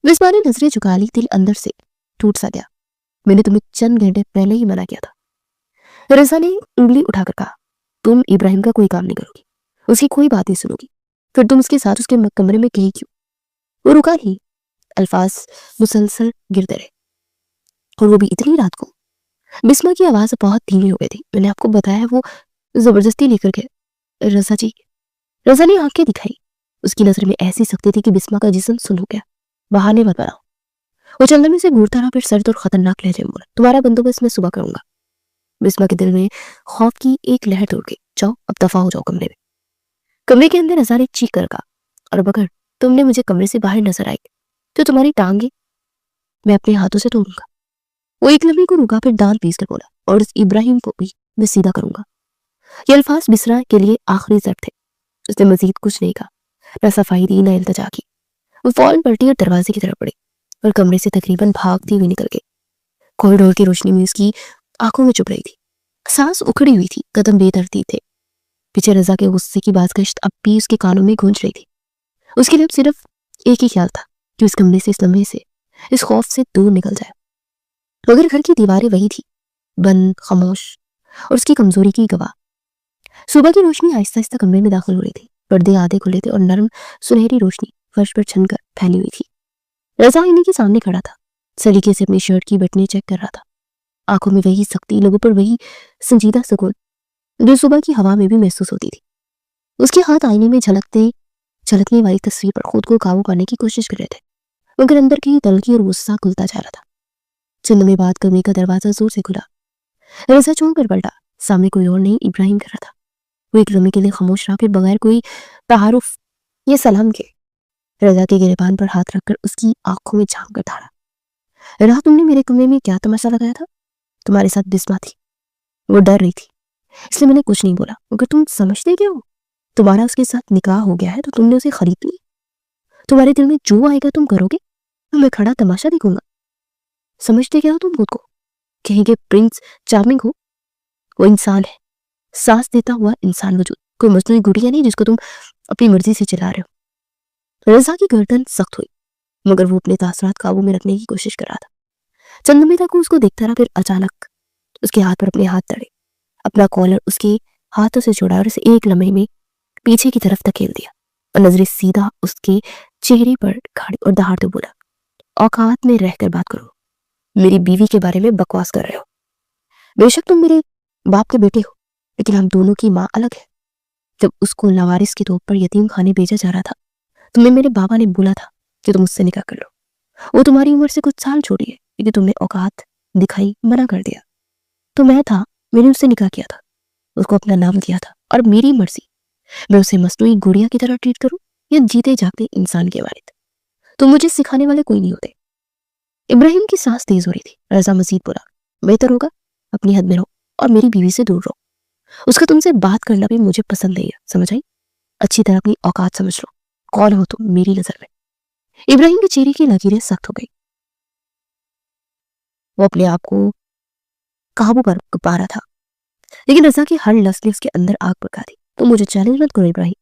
बिस्मा ने नजरें झुका ली। दिल अंदर से टूट सा गया। मैंने तुम्हें चंद घंटे पहले ही मना किया था। रज़ा ने उंगली उठाकर कहा, तुम इब्राहिम का कोई काम नहीं करोगी, उसकी कोई बात नहीं सुनोगी, फिर तुम उसके साथ उसके कमरे में गई क्यों? वो रुका ही। अल्फाज मुसलसल गिरते रहे, और वो भी इतनी रात को। बिस्मा की आवाज बहुत धीमी हो गई थी। मैंने आपको बताया वो जबरदस्ती लेकर गए। रज़ा जी। रज़ा ने आंखें दिखाई। उसकी नजर में ऐसी सख्ती थी कि बिस्मा का जिस्म सुन हो गया। बहाने मत बनाओ। वो चंदन से घूरता रहा, फिर सर्द और खतरनाक लहजे में बोला, तुम्हारा बंदोबस्त मैं सुबह करूंगा। बिस्मा के दिल में खौफ की एक लहर दौड़ गई। जाओ अब दफा हो जाओ कमरे में। कमरे के अंदर रज़ा ने चीख कर कहा, और अब अगर तुमने मुझे कमरे से बाहर नजर आई तो तुम्हारी टांगे मैं अपने हाथों से तोड़ूंगा। वो एक लम्हे को रुका, फिर दांत पीस कर बोला, और इस इब्राहिम को भी मैं सीधा करूंगा। ये अल्फाज बिसरा के लिए आखिरी जब थे। उसने मजीद कुछ नहीं कहा, न सफाई दी न इल्तिजा की। वो फौरन पलटी और दरवाजे की तरफ बढ़ी और कमरे से तकरीबन भागती हुई निकल गई। कॉरिडोर की रोशनी में उसकी आंखों में चुभ रही थी। सांस उखड़ी हुई थी, कदम बेतरतीब थे। पीछे रज़ा के गुस्से की बाज़गश्त अब भी उसके कानों में गूंज रही थी। उसके लिए सिर्फ एक ही ख्याल था कि इस कमरे से, इस लम्हे से, इस खौफ से दूर निकल जाए। मगर घर की दीवारें वही थी, बंद, खामोश और उसकी कमजोरी की गवाह। सुबह की रोशनी आहिस्ता आहिस्ता कमरे में दाखिल हो रही थी। पर्दे आधे खुले थे और नरम सुनहरी रोशनी फर्श पर छनकर फैली हुई थी। रज़ा आईने के सामने खड़ा था, सलीके से अपनी शर्ट की बटनें चेक कर रहा था। आंखों में वही सख्ती, लोगों पर वही संजीदा सुकून जो सुबह की हवा में भी महसूस होती थी। उसके हाथ आईने में झलकने वाली तस्वीर पर खुद को काबू करने की कोशिश कर रहे थे, मगर अंदर की तलखी और गुस्सा खुलता जा रहा था। चंद में बाद कमरे का दरवाजा जोर से खुला। रज़ा चौंक कर पलटा। सामने कोई और नहीं, इब्राहिम खड़ा था। वो एक लम्हे के लिए खामोश रहा, फिर बगैर कोई तारुफ ये सलाम के रज़ा के गिरेबान पर हाथ रखकर उसकी आंखों में झांक कर धारा, रात तुमने मेरे कमरे में क्या तमाशा लगाया था? तुम्हारे साथ बिस्मा थी, वो डर रही थी, इसलिए मैंने कुछ नहीं बोला। मगर तुम समझते क्या हो? तुम्हारा उसके साथ निकाह हो गया है तो तुमने उसे खरीद लिया। तुम्हारे दिल में जो आएगा तुम करोगे, तो मैं खड़ा तमाशा देखूंगा। समझते क्या हो तुम खुद को? कहीं के प्रिंस चार्मिंग हो? वो इंसान है, सांस देता हुआ इंसान वजूद, कोई मजनूई गुड़िया नहीं जिसको तुम अपनी मर्जी से चला रहे हो। रज़ा की गर्दन सख्त हुई, मगर वो अपने तासरात काबू में रखने की कोशिश कर रहा था। चंद में तक उसको देखता रहा, फिर अचानक उसके हाथ पर अपने हाथ तड़े, अपना कॉलर उसके हाथों से छोड़ा और उसे एक लम्हे में पीछे की तरफ धकेल दिया और नजरें सीधा उसके चेहरे पर गाड़ी और दहाड़ते बोला, औकात में रहकर बात करो। मेरी बीवी के बारे में बकवास कर रहे हो। बेशक तुम मेरे बाप के बेटे हो, लेकिन हम दोनों की माँ अलग है। जब उसको लावारिस के तौर पर यतीम खाने भेजा जा रहा था, तुम्हें मेरे बाबा ने बोला था कि तुम उससे निकाह कर लो। वो तुम्हारी उम्र से कुछ साल छोटी है, लेकिन तुमने औकात दिखाई, मना कर दिया। तो मैं था, मैंने उससे निकाह किया था, उसको अपना नाम दिया था, और मेरी मर्जी मैं उसे मसनूई गुड़िया की तरह ट्रीट करूं या जीते जागते इंसान के वालिद। तो मुझे सिखाने वाले कोई नहीं होते। इब्राहिम की सांस तेज हो रही थी। रज़ा मजीद बोला, बेहतर होगा अपनी हद में रहो और मेरी बीवी से दूर रहो। उसका तुमसे बात करना भी मुझे पसंद नहीं है, समझ आई? अच्छी तरह अपनी औकात समझ लो, कौन हो तुम मेरी नजर में। इब्राहिम के चेहरे की लकीरें सख्त हो गई। वो अपने आप को काबू पर पा रहा था, लेकिन रज़ा की हर लफ्ज़ ने उसके अंदर आग भड़का दी। तो मुझे चैलेंज मत करो इब्राहिम।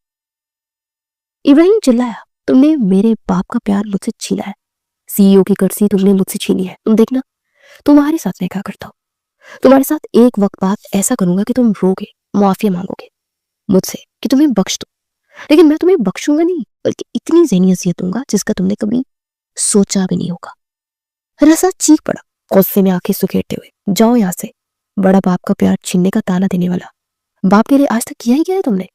इब्राहिम चिल्लाया, तुमने मेरे बाप का प्यार मुझसे छीना है, सीईओ की कुर्सी तुमने मुझसे छीनी है। तुम देखना, तुम्हारे साथ मैं क्या करता हूँ। तुम्हारे साथ एक वक्त बाद ऐसा करूंगा कि तुम रोगे, माफी मांगोगे मुझसे कि तुम्हें बख्श दो, लेकिन मैं तुम्हें बख्शूंगा नहीं, बल्कि इतनी ज़हनी अजियत दूंगा जिसका तुमने कभी सोचा भी नहीं होगा। रज़ा चीख पड़ा, गुस्से में आंखें सुखेड़ते हुए। जाओ यहाँ से, बड़ा बाप का प्यार छीनने का ताना देने वाला। बाप के लिए आज तक किया ही क्या है तुमने?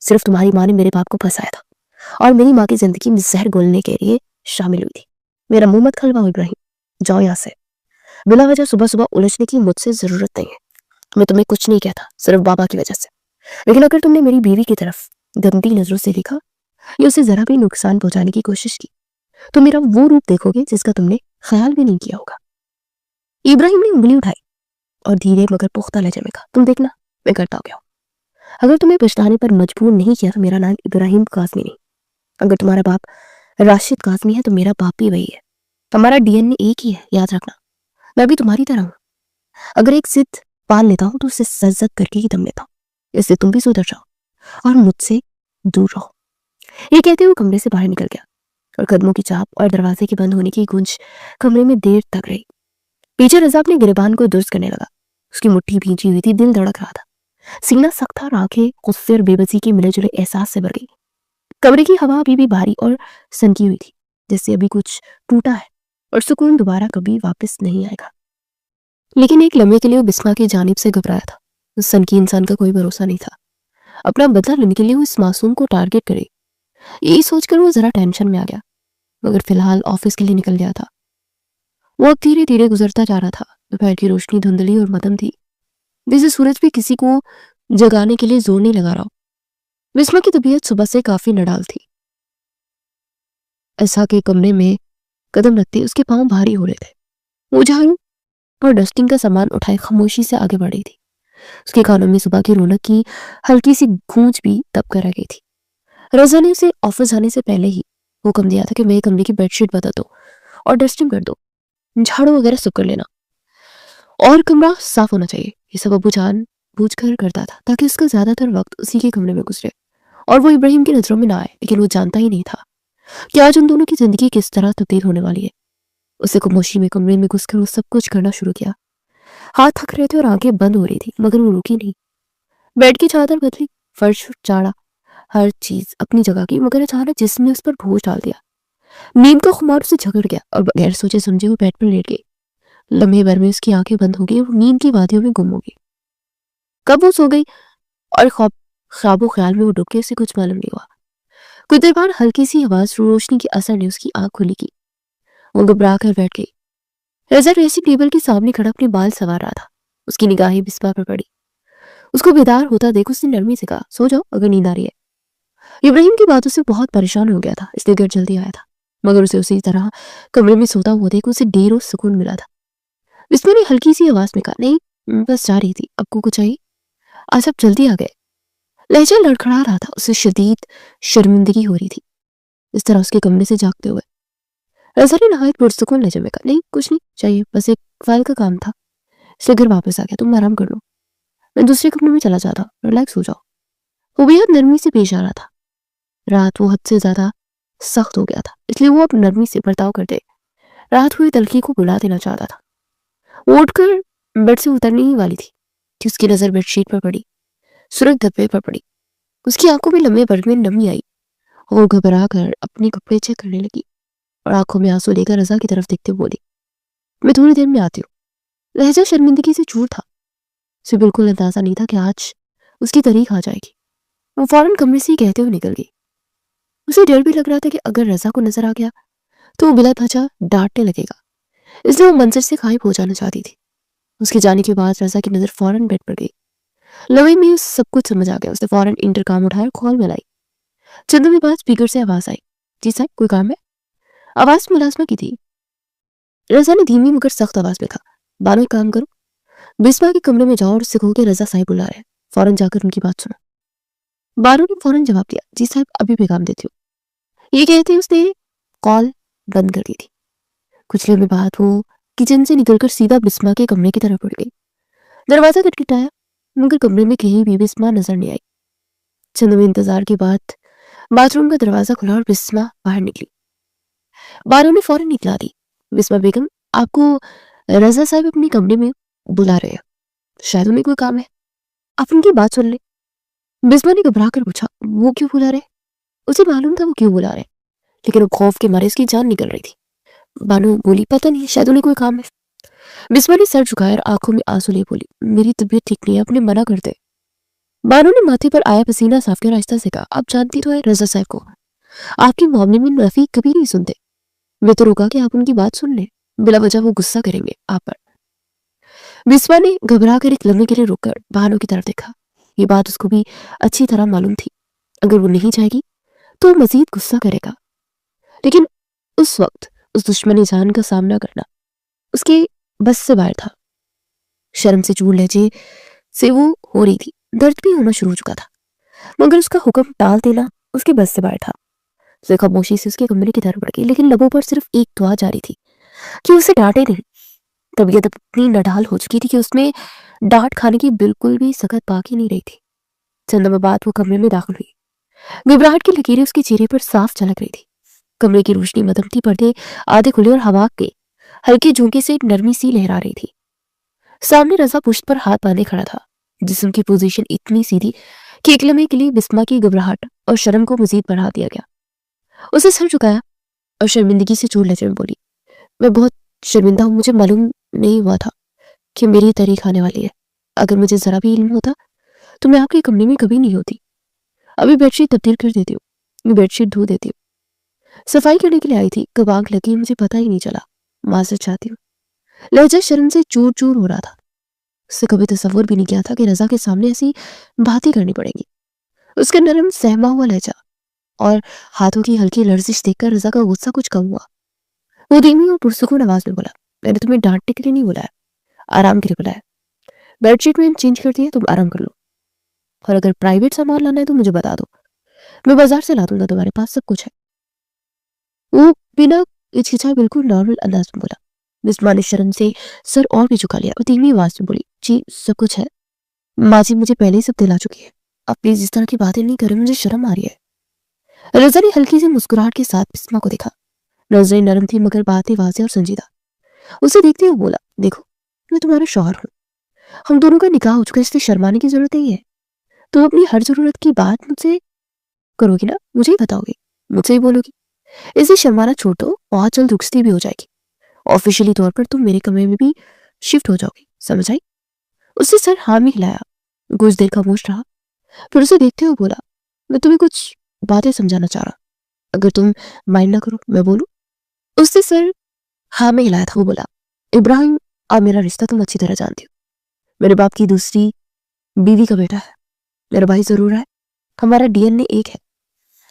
सिर्फ तुम्हारी माँ ने मेरे बाप को फंसाया था और मेरी माँ की जिंदगी में जहर घोलने के लिए शामिल हुई थी। मेरा मुंह मत खलवाओ इब्राहिम, जाओ यहाँ से। बिना वजह सुबह सुबह उलझने की मुझसे जरूरत नहीं है। मैं तुम्हें कुछ नहीं कहता, सिर्फ बाबा की वजह से। लेकिन अगर तुमने मेरी बीवी की तरफ गंदी नजरों से देखा या उसे जरा भी नुकसान पहुंचाने की कोशिश की, तो मेरा वो रूप देखोगे जिसका तुमने ख्याल भी नहीं किया होगा। इब्राहिम ने उंगली उठाई और धीरे मगर पुख्ता लहजे में कहा, तुम देखना मैं करता हूँ क्या। अगर तुम्हें पछताने पर मजबूर नहीं किया तो मेरा नाम इब्राहिम काज़मी नहीं। अगर तुम्हारा बाप राशिद काज़मी है तो मेरा बाप भी वही है। हमारा डीएनए एक ही है, याद रखना। मैं भी तुम्हारी तरह हूँ। अगर एक जिद पाल लेता हूँ तो उसे सजद करके ही दम लेता हूँ। इससे तुम भी सुधर जाओ और मुझसे दूर रहो। ये कहते हुए कमरे से बाहर निकल गया और कदमों की चाप और दरवाजे के बंद होने की गूंज कमरे में देर तक रही। पीछे रज़ा अपने गिरबान को दुरुस्त करने लगा। उसकी मुट्ठी भींची हुई थी, दिल धड़क रहा था, सीना सख्त था और आंखें गुस्से और बेबसी के मिले जुले एहसास से भर गई। कमरे की हवा अभी भी भारी और सनकी हुई थी, जैसे अभी कुछ टूटा है और सुकून दोबारा कभी वापस नहीं आएगा। लेकिन एक लम्हे के लिए वो बिस्मा की जानिब से घबराया था। उस सनकी इंसान का कोई भरोसा नहीं था। अपना बदला लेने के लिए वो इस मासूम को टारगेट करे, यही सोचकर वो जरा टेंशन में आ गया। मगर फिलहाल ऑफिस के लिए निकल गया था। वो अब धीरे धीरे गुजरता जा रहा था। दोपहर की रोशनी धुंधली और मध्यम थी, जैसे सूरज भी किसी को जगाने के लिए जोर नहीं लगा रहा हो। बिस्मा की तबीयत सुबह से काफी नडाल थी। ऐसा के कमरे में कदम रखते उसके पांव भारी हो रहे थे। वो झाड़ू और डस्टिंग का सामान उठाए खामोशी से आगे बढ़ रही थी। उसके कानों में सुबह की रौनक की हल्की सी गूंज भी दब कर रह गई थी। रज़ा ने उसे ऑफिस जाने से पहले ही हुक्म दिया था कि मेरे कमरे की बेडशीट बदल दो और डस्टिंग कर दो, झाड़ू वगैरह सब कर लेना और कमरा साफ होना चाहिए। ये सब अबू जान बूझ कर करता था ताकि उसका ज्यादातर वक्त उसी के कमरे में गुजरे और वो इब्राहिम की नजरों में ना आए। लेकिन वो जानता ही नहीं था कि आज उन दोनों की जिंदगी किस तरह तब्दील होने वाली है। उसे खामोशी में कमरे में घुसकर वो सब कुछ करना शुरू किया। हाथ थक रहे थे और आंखें बंद हो रही थी, मगर वो रुकी नहीं। बेड की चादर बदली, फर्श चाड़ा, हर चीज अपनी जगह की, मगर अचानक जिस्म ने उस पर बोझ डाल दिया। नींद का खुमार उसे झगड़ गया और बगैर सोचे समझे वो बेड पर लेट गई। लम्हे भर में उसकी आंखें बंद हो गई और नींद की वादियों में गुम हो गई। कब वो सो गई और ख्वाबो ख्याल में वो डूब गई, उसे कुछ मालूम नहीं हुआ। कुछ देर बाद हल्की सी आवाज रोशनी के असर ने उसकी आंख खुली की। वो घबरा कर बैठ गई। रज़ा ड्रेसिंग टेबल के सामने खड़ा अपने बाल संवार रहा था। उसकी निगाहें बिस्मा पर पड़ी। उसको बेदार होता देख उसने नरमी से कहा, सो जाओ अगर नींद आ रही है। इब्राहिम की बातों से बहुत परेशान हो गया था, इसलिए घर जल्दी आया था, मगर उसे उसी तरह कमरे में सोता हुआ देख उसे ढेरों सुकून मिला था। बिस्मा ने हल्की सी आवाज में कहा, नहीं बस जा रही थी, आपको कुछ चाहिए? आज आप जल्दी आ गए। लहजा लड़खड़ा रहा था, उसे शदीद शर्मिंदगी हो रही थी इस तरह उसके कमरे से जागते हुए। रज़ा ने नहायत पुरसुकून लहजे में कहा, नहीं कुछ नहीं चाहिए, बस एक फाइल का काम था, इसलिए घर वापस आ गया। तुम आराम कर लो, मैं दूसरे कमरे में चला जाता, रिलैक्स हो जाओ। वो बेहद नरमी से पेश आ रहा था। रात वो हद से ज्यादा सख्त हो गया था, इसलिए वो अब नरमी से बर्ताव करते रात हुई तलखी को बुला देना चाहता था। वो उठकर बेड से उतरने ही वाली थी कि उसकी नजर बेडशीट पर पड़ी, सुरख धब्बे पर पड़ी। उसकी आंखों में लम्हे भर में नमी आई। वो घबरा कर अपने कपड़े चेक करने लगी और आंखों में आंसू लेकर रज़ा की तरफ देखते बोली, मैं थोड़ी देर में आती हूँ। लहजा शर्मिंदगी से चूर था, उसे बिल्कुल अंदाजा नहीं था कि आज उसकी तारीख आ जाएगी। वो फौरन कमरे से ही कहते हुए निकल गई। उसे डर भी लग रहा था कि अगर रज़ा को नजर आ गया तो वो बिला वजह डांटने लगेगा, इसलिए वो मंजर से गायब हो जाना चाहती थी। उसके जाने के बाद रज़ा की नजर फौरन बेड पर गई। लवई में सब कुछ समझ आ गया। उसने फौरन इंटरकॉम उठाया और कॉल मिलाई। चंद मिनट बाद स्पीकर से आवाज आई, जी साहब कोई काम है? आवाज मुलाजमा की थी। रज़ा ने धीमी मगर सख्त आवाज में कहा, बानो एक काम करो, बिस्मा के कमरे में जाओ और उससे कहो कि रज़ा साहब बुला रहे हैं, फौरन जाकर उनकी बात सुनो। बानो ने फौरन जवाब दिया, जी साहब अभी पैगाम देती हूँ। ये कहते उसने कॉल बंद कर दी थी। कुछ देर बाद वो किचन से निकलकर सीधा बिस्मा के कमरे की तरफ उड़ गई। दरवाजा खटखटाया, मगर कमरे में कहीं भी बिस्मा नजर नहीं आई। चंद मिनट इंतजार के बाद बाथरूम का दरवाजा खुला और बिस्मा बाहर निकली। बानो ने फौरन निकला दी, बिस्मा बेगम, आपको रजा साहब अपने कमरे में बुला रहे हैं, शायद उन्हें कोई काम है, आप उनकी बात सुन ले। बिस्मा ने घबरा कर पूछा, वो क्यों बुला रहे? उसे मालूम था वो क्यों बुला रहे, लेकिन वो खौफ के मारे उसकी जान निकल रही थी। बानो बोली, पता नहीं, शायद उन्हें कोई काम है। बिस्मा ने सर झुकाया और आंखों में आंसू ले बोली, मेरी तबीयत ठीक नहीं है, अपने मना कर दे। बानो ने माथे पर आया पसीना साफ कर आहिस्ता से कहा, आप जानती तो है रजा साहब को, आपके मामले में नफी कभी नहीं सुनते। वे तो रुका कि आप उनकी बात सुन ले, बिला वजह वो गुस्सा करेंगे आप पर। बिस्मा ने घबरा कर एक लम्हे के लिए रुककर बानो की तरफ देखा। ये बात उसको भी अच्छी तरह मालूम थी, अगर वो नहीं जाएगी तो वो मजीद गुस्सा करेगा, लेकिन उस वक्त उस दुश्मनी जान का सामना करना उसके बस से बाहर था। शर्म से चूर लहजे से वो हो रही थी, दर्द भी होना शुरू हो चुका था, मगर उसका हुक्म टाल देना उसके बस से बाहर था। उसे खामोशी से उसके कमरे की तरफ बढ़ गई, लेकिन लबों पर सिर्फ एक दुआ जारी थी कि उसे डांटे नहीं। तबीयत इतनी नडाल हो चुकी थी कि उसमें डांट खाने की बिल्कुल भी सकत बाकी नहीं रही थी। चंद लम्हे बाद वो कमरे में दाखिल हुई। घबराहट की लकीरें उसके चेहरे पर साफ झलक रही थी। कमरे की रोशनी मध्यम थी, पर्दे आधे खुले और हवा के हल्के झोंके से नरमी सी लहरा रही थी। सामने रजा पुश्त पर हाथ बांधे खड़ा था, जिस्म की पोजीशन इतनी सीधी कि एक लम्हे के लिए बिस्मा की घबराहट और शर्म को मजीद बढ़ा दिया गया। उसे सर झुकाया और शर्मिंदगी से चूर लहजे में बोली, मैं बहुत शर्मिंदा हूं, मुझे मालूम नहीं हुआ था कि मेरी तारीख आने वाली है। अगर मुझे जरा भी इल्म होता तो मैं आपके कमरे में कभी नहीं होती। अभी बेडशीट तब्दील कर देती हूँ, बेडशीट धो देती हूँ। सफाई करने के लिए आई थी, कब आंख लगी मुझे पता ही नहीं चला, माजरत चाहती हूँ। लहजा शर्म से चूर चूर हो रहा था। उससे कभी तसव्वुर भी नहीं किया था कि रजा के सामने ऐसी बातें करनी पड़ेगी। उसका नरम सहमा हुआ लहजा और हाथों की हल्की लर्जिश देखकर रजा का गुस्सा कुछ कम हुआ। वो धीमी और पुरसुकून आवाज में बोला, मैंने तुम्हें डांटने के लिए नहीं बुलाया, आराम के लिए बुलाया। बेडशीट में चेंज कर दिया, तुम आराम कर लो, और अगर प्राइवेट सामान लाना है तो मुझे बता दो, मैं बाजार से ला दूंगा, तुम्हारे पास सब कुछ है। वो बिना हिचकिचाए बिल्कुल नॉर्मल अंदाज में बोला। बिस्मा ने शर्म से सर और भी झुका लिया और धीमी आवाज में बोली, जी सब कुछ है, माँ जी मुझे पहले ही सब दिला चुकी है, आप प्लीज इस तरह की बातें नहीं करें, मुझे शर्म आ रही है। रजा ने हल्की सी मुस्कुराहट के साथ बिस्मा को देखा। नजरें नरम थी मगर बातें वाज़ेह और संजीदा। उसे देखते हुए बोला, देखो मैं तुम्हारा शौहर हूँ, हम दोनों का निकाह हो चुका है, इसलिए शर्माने की जरूरत नहीं है। तुम अपनी हर जरूरत की बात मुझसे करोगी ना, मुझे ही बताओगे, मुझसे ही बोलोगी, इसे शर्माना छोड़ दो, बहुत जल्द रुखसती भी हो जाएगी। ऑफिशियली तौर पर तुम मेरे कमरे में भी शिफ्ट हो जाओगी, समझ आई? उससे सर हाँ में हिलाया। कुछ देर खामोश रहा, फिर उसे देखते हुए बोला, मैं तुम्हें कुछ बातें समझाना चाह रहा, अगर तुम माइंड ना करो मैं बोलूं? उससे सर हाँ में हिलाया था। वो बोला, इब्राहिम आप मेरा रिश्ता तुम अच्छी तरह जानती हो, मेरे बाप की दूसरी बीवी का बेटा है, मेरा भाई जरूर है, हमारा डीएनए एक है,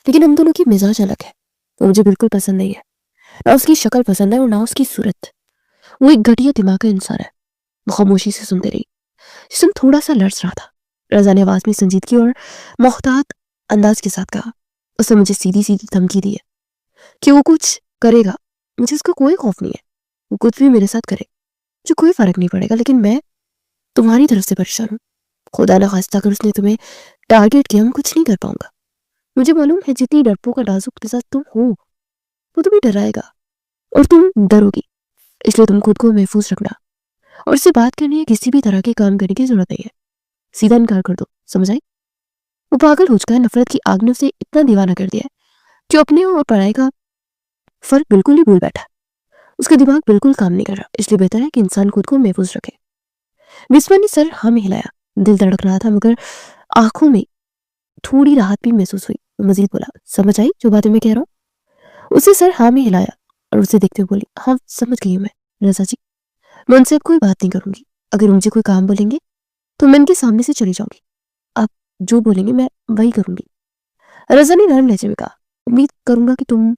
लेकिन हम दोनों की मिजाज अलग है। वो मुझे बिल्कुल पसंद नहीं है, ना उसकी शक्ल पसंद है और ना उसकी सूरत। वो एक घटिया दिमाग का इंसान है। वो खामोशी से सुनते रही। जिसम थोड़ा सा लर्ज रहा था। रजा ने आवाज में संजीदगी और मोहतात अंदाज के साथ कहा, उसने मुझे सीधी सीधी धमकी दी है कि वो कुछ करेगा, मुझे उसका कोई खौफ नहीं है, वो कुछ भी मेरे साथ करे, मुझे कोई फर्क नहीं पड़ेगा, लेकिन मैं तुम्हारी तरफ से परेशान हूँ। खुदा ना खास्ता अगर उसने तुम्हें टारगेट किया, मैं कुछ नहीं कर पाऊंगा। मुझे मालूम है जितनी डरपोक का नाजुक मिजाज तुम हो, वो तुम्हें डराएगा और तुम डरोगी, इसलिए तुम खुद को महफूज रखना, और इससे बात करनी है, किसी भी तरह के काम करने की जरूरत नहीं है, सीधा इनकार कर दो, समझ आई? वो पागल हो चुका है, नफरत की आग ने उसे इतना दीवाना कर दिया है कि अपने और पढ़ाई का फर्क बिल्कुल ही भूल बैठा। उसका दिमाग बिल्कुल काम नहीं कर रहा, इसलिए बेहतर है कि इंसान खुद को महफूज रखे। बिस्मा ने सर हाँ में हिलाया। दिल धड़क रहा था मगर आंखों में थोड़ी राहत भी महसूस हुई। मजीद बोला, समझ आई जो बातें मैं कह रहा हूँ? उसे सर हाँ में हिलाया और उसे देखते हुए बोली, हाँ समझ गई हूँ मैं रजा जी, मैं उनसे अब कोई बात नहीं करूंगी। अगर मुझे कोई काम बोलेंगे तो मैं उनके सामने से चली जाऊंगी, आप जो बोलेंगे मैं वही करूंगी। रजा ने नरम लहजे में कहा, उम्मीद करूंगा कि तुम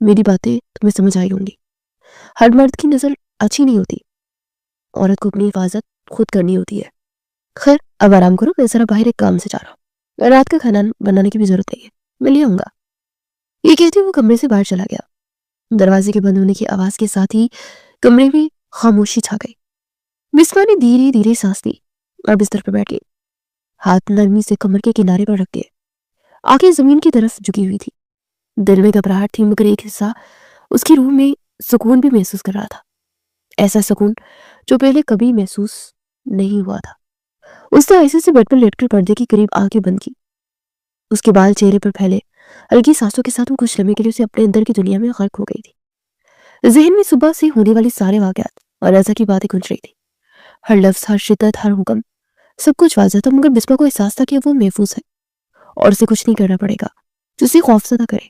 मेरी बातें तुम्हें समझ आई होंगी। हर मर्द की नजर अच्छी नहीं होती, औरत को अपनी हिफाजत खुद करनी होती है। खैर अब आराम करो, मैं जरा बाहर एक काम से जा रहा हूँ, रात का खाना बनाने की भी जरूरत नहीं है, मैं ले आऊंगा। ये कहते वो कमरे से बाहर चला गया। दरवाजे के बंद होने की आवाज के साथ ही कमरे में खामोशी छा गई। बिस्मा ने धीरे धीरे सांस ली और बिस्तर पर बैठ गई। हाथ नरमी से कमर के किनारे पर रख दिए आंखें जमीन की तरफ झुकी हुई थी। दिल में घबराहट थी मगर एक हिस्सा उसकी रूह में सुकून भी महसूस कर रहा था, ऐसा सुकून जो पहले कभी महसूस नहीं हुआ था। उसने ऐसे से बेड पर लेटकर पर्दे के करीब आंखें बंद की। उसके बाल चेहरे पर फैले, हल्की सांसों के साथ वो कुछ लम्हे के लिए उसे अपने अंदर की दुनिया में गर्क हो गई थी। जहन में सुबह से होने वाली सारे वाकयात और रज़ा की बातें गूंज रही थी। हर लफ्ज, हर शिद्दत, हर हुक्म, सब कुछ वाज़ह था मगर बिस्मा को एहसास था कि वो महफूज है और उसे कुछ नहीं करना पड़ेगा जो उसे खौफजदा करे।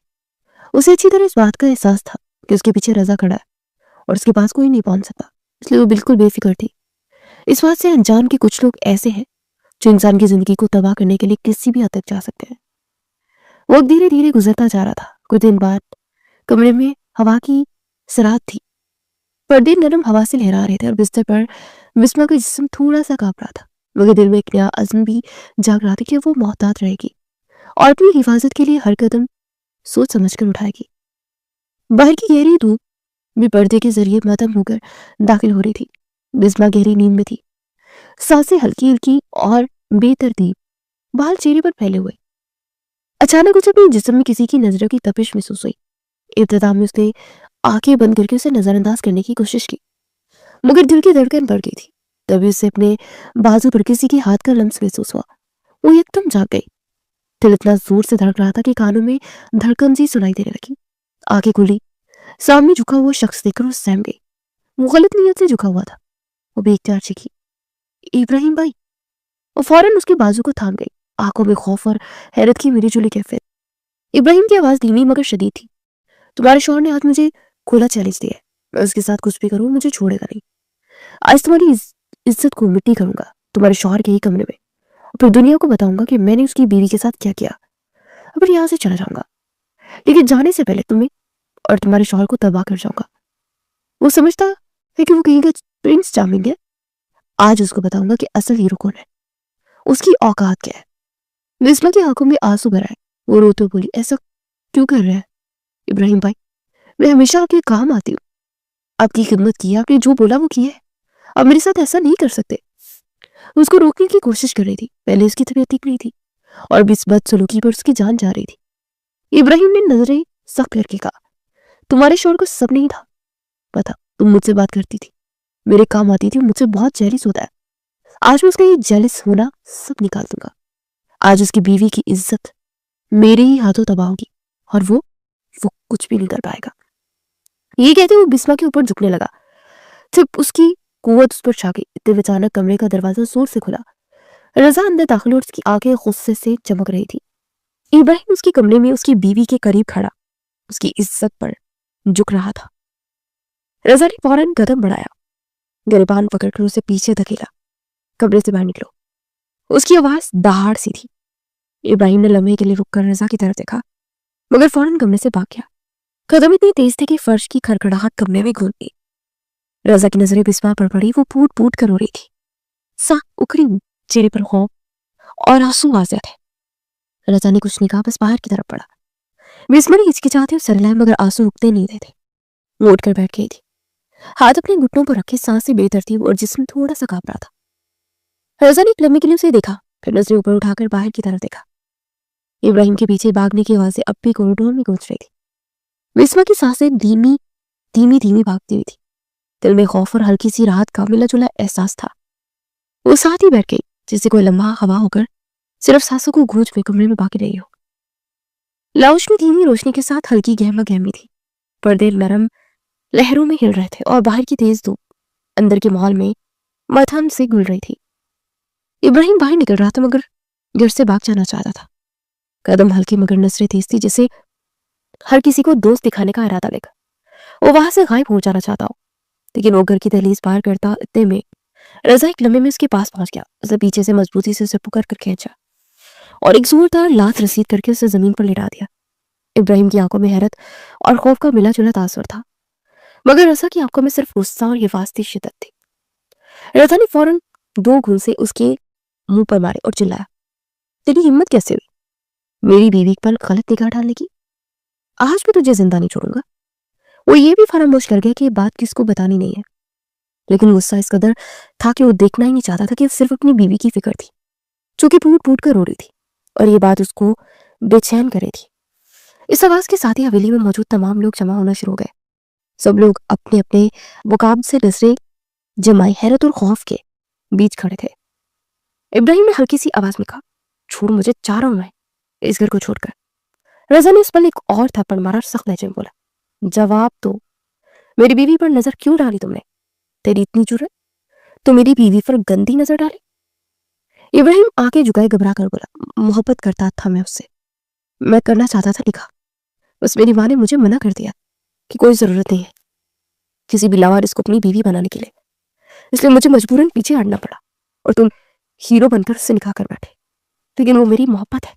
उसे अच्छी तरह इस बात का एहसास था कि उसके पीछे रज़ा खड़ा है और उसके पास कोई नहीं पहुंच सकता, इसलिए वो बिल्कुल बेफिक्र थी। इस बात से अनजान के कुछ लोग ऐसे हैं जो इंसान की जिंदगी को तबाह करने के लिए किसी भी हद तक जा सकते हैं। वक्त धीरे धीरे गुजरता जा रहा था। कुछ दिन बाद कमरे में हवा की सराहत थी, पर्दे नरम हवा से लहरा रहे थे और बिस्तर पर बिस्मा का जिस्म थोड़ा सा कांप रहा था, मगर दिल में एक नया अज़्म भी जाग रहा था कि वो मोहतात रहेगी और अपनी हिफाजत के लिए हर कदम सोच समझकर उठाएगी। बाहर की गहरी धूप भी पर्दे के जरिए मदम होकर दाखिल हो रही थी। बिस्मा गहरी नींद में थी, सांसें हल्की हल्की और बेतरतीब, बाल चेहरे पर फैले हुए। अचानक उसे अपने जिस्म में किसी की नजरों की तपिश महसूस हुई। इब्तिदा में उसने आंखें बंद करके उसे नजरअंदाज करने की कोशिश की, मगर दिल की धड़कन बढ़ गई थी। तभी उसे अपने बाजू पर किसी के हाथ का लम्स महसूस हुआ। वो एकदम जाग गई। दिल इतना जोर से धड़क रहा था कि कानों में धड़कन सी सुनाई देने लगी। आंखें खुली, सामने झुका हुआ शख्स देखकर वो सहम गई। वो गलत नीयत से झुका हुआ था। वो बेख्तियार चीखी, इब्राहिम भाई। वो फौरन उसके बाजू को थाम गई, आंखों में खौफ और हैरत की मिलीजुली कैफियत। इब्राहिम की आवाज धीमी मगर शदीद थी। तुम्हारे शौहर ने आज मुझे खुला चैलेंज दिया है, मैं उसके साथ कुछ भी करूं मुझे छोड़ेगा नहीं। आज तुम्हारी इज्जत को मिट्टी करूंगा तुम्हारे शौहर के ही कमरे में, और फिर दुनिया को बताऊंगा कि मैंने उसकी बीवी के साथ क्या किया। अब यहाँ से चला जाऊंगा, लेकिन जाने से पहले तुम्हें और तुम्हारे शौहर को तबाह कर जाऊंगा। वो समझता है कि वो कहीं का प्रिंस चार्मिंग है। आज उसको बताऊंगा कि असल हीरो कौन है, उसकी औकात क्या है। बिस्मा की आंखों में आंसू भर आए। वो रोते बोली, ऐसा क्यों कर रहे हैं इब्राहिम भाई? मैं हमेशा आपके काम आती हूँ, आपकी खिदमत की, आपने जो बोला वो किया है। अब मेरे साथ ऐसा नहीं कर सकते। उसको रोकने की कोशिश कर रही थी। पहले उसकी तबीयत ठीक नहीं थी और अब इस बदसलूकी पर उसकी जान जा रही थी। इब्राहिम ने नजरें सख्त करके कहा, तुम्हारे शौहर को सब नहीं था पता, तुम मुझसे बात करती थी, मेरे काम आती थी, मुझसे बहुत जेलिस होता है। आज मैं उसका ये जेलिस होना सब निकाल दूंगा। आज उसकी बीवी की इज्जत मेरे ही हाथों तबाह होगी और वो कुछ भी नहीं कर पाएगा। ये कहते वो बिस्मा के ऊपर झुकने लगा। जब उसकी कुव्वत उस पर छा गई, इतने अचानक कमरे का दरवाजा जोर से खुला। रजा अंदर दाखिल और उसकी आंखें गुस्से से चमक रही थी। इब्राहिम उसके कमरे में उसकी बीवी के करीब खड़ा उसकी इज्जत पर झुक रहा था। रजा ने फौरन कदम बढ़ाया, गिरबान पकड़कर उसे पीछे धकेला। कमरे से बाहर निकलो। उसकी आवाज दहाड़ सी थी। इब्राहिम ने लम्हे के लिए रुककर रजा की तरफ देखा, मगर फौरन कमरे से भाग गया। कदम इतनी तेज थे कि फर्श की खड़खड़ाहट कमरे में घुल गई। रजा की नजरें बिस्मा पर पड़ी। वो फूट फूट कर रो रही थी, सा उखड़ी चेहरे पर खौफ और आंसू वाज़ह थे। रजा ने कुछ नहीं कहा, बस बाहर की तरफ पड़ा। बिस्मा ने हिचकिचाते हुए सर हिलाए मगर आंसू रुकते नहीं थे। वो उठकर बैठ गई थी, हाथ अपने घुटनों पर रखे, सांसें बेतरतीब और जिस्म थोड़ा सा कांप रहा था। रजा ने एक लम्हे के लिए उसे देखा, फिर नजरें ऊपर उठाकर बाहर की तरफ देखा। इब्राहिम के पीछे भागने की आवाजें अब भी कॉरिडोर में गूंज रही थी। बिस्मा की सांसें धीमी धीमी धीमी भागती हुई थी। दिल में खौफ और हल्की सी राहत का मिला जुला एहसास था। वो साथ ही बैठ गई जैसे कोई लम्हा हवा होकर सिर्फ सांसों को गूंज में कमरे में बाकी रही हो। लाउश में धीमी रोशनी के साथ हल्की गहमा गहमी थी। पर्दे नरम लहरों में हिल रहे थे और बाहर की तेज धूप अंदर के माहौल में मथम से घुल रही थी। इब्राहिम बाहर निकल रहा था मगर घर से भाग जाना चाहता था। कदम हल्की मगर नजरें तेज थी, जैसे हर किसी को दोस्त दिखाने का इरादा लेकर वो वहां से गायब हो जाना चाहता हो। लेकिन वो घर की दहलीज पार करता इतने में रजा एक लम्हे में उसके पास पहुंच गया। उसे पीछे से मजबूती से उसे पुकार कर खींचा और एक जोरदार लात रसीद करके उसे जमीन पर लिटा दिया। इब्राहिम की आंखों में हैरत और खौफ का मिला जुला तासुर था, मगर रजा की आंखों में सिर्फ गुस्सा और हिफाजती शिद्दत थी। रजा ने फौरन 2 घूंसे उसके मुंह पर मारे और चिल्लाया, तेरी हिम्मत कैसे हुई मेरी बीवी पर गलत निगाह डालने की? आज मैं तुझे जिंदा नहीं छोड़ूंगा। वो ये भी फरामोश कर गया कि ये बात किसको बतानी नहीं है, लेकिन गुस्सा इस कदर था कि वो देखना ही नहीं चाहता था कि सिर्फ अपनी बीवी की फिक्र थी जो कि फूट फूट कर रो रही थी, और ये बात उसको بے چین کر رہی تھی۔ اس آواز کے ساتھ ہی حویلی میں موجود تمام لوگ جمع ہونا شروع ہو گئے۔ سب لوگ اپنے اپنے مقام سے نظریں جمائے حیرت اور خوف کے بیچ کھڑے تھے۔ ابراہیم نے ہلکی سی آواز میں کہا، چھوڑ مجھے، چاہ رہا ہوں میں اس گھر کو چھوڑ کر۔ رضا نے اس پل ایک اور تھپڑ مارا اور سخت لہجے میں بولا، جواب تو، میری بیوی پر نظر کیوں ڈالی تم نے؟ تیری اتنی جرأت تو میری بیوی پر گندی نظر ڈالی؟ ابراہیم آنکھیں جھکائے گھبرا کر بولا، محبت کرتا تھا میں اس سے، میں کرنا چاہتا تھا نکاح، بس میری ماں نے مجھے منع کر دیا کہ کوئی ضرورت نہیں ہے کسی بھی لاوارث کو اپنی بیوی بنانے کے لیے، اس لیے مجھے مجبوراً پیچھے ہٹنا پڑا اور تم ہیرو بن کر اس سے نکاح کر بیٹھے، لیکن وہ میری محبت ہے۔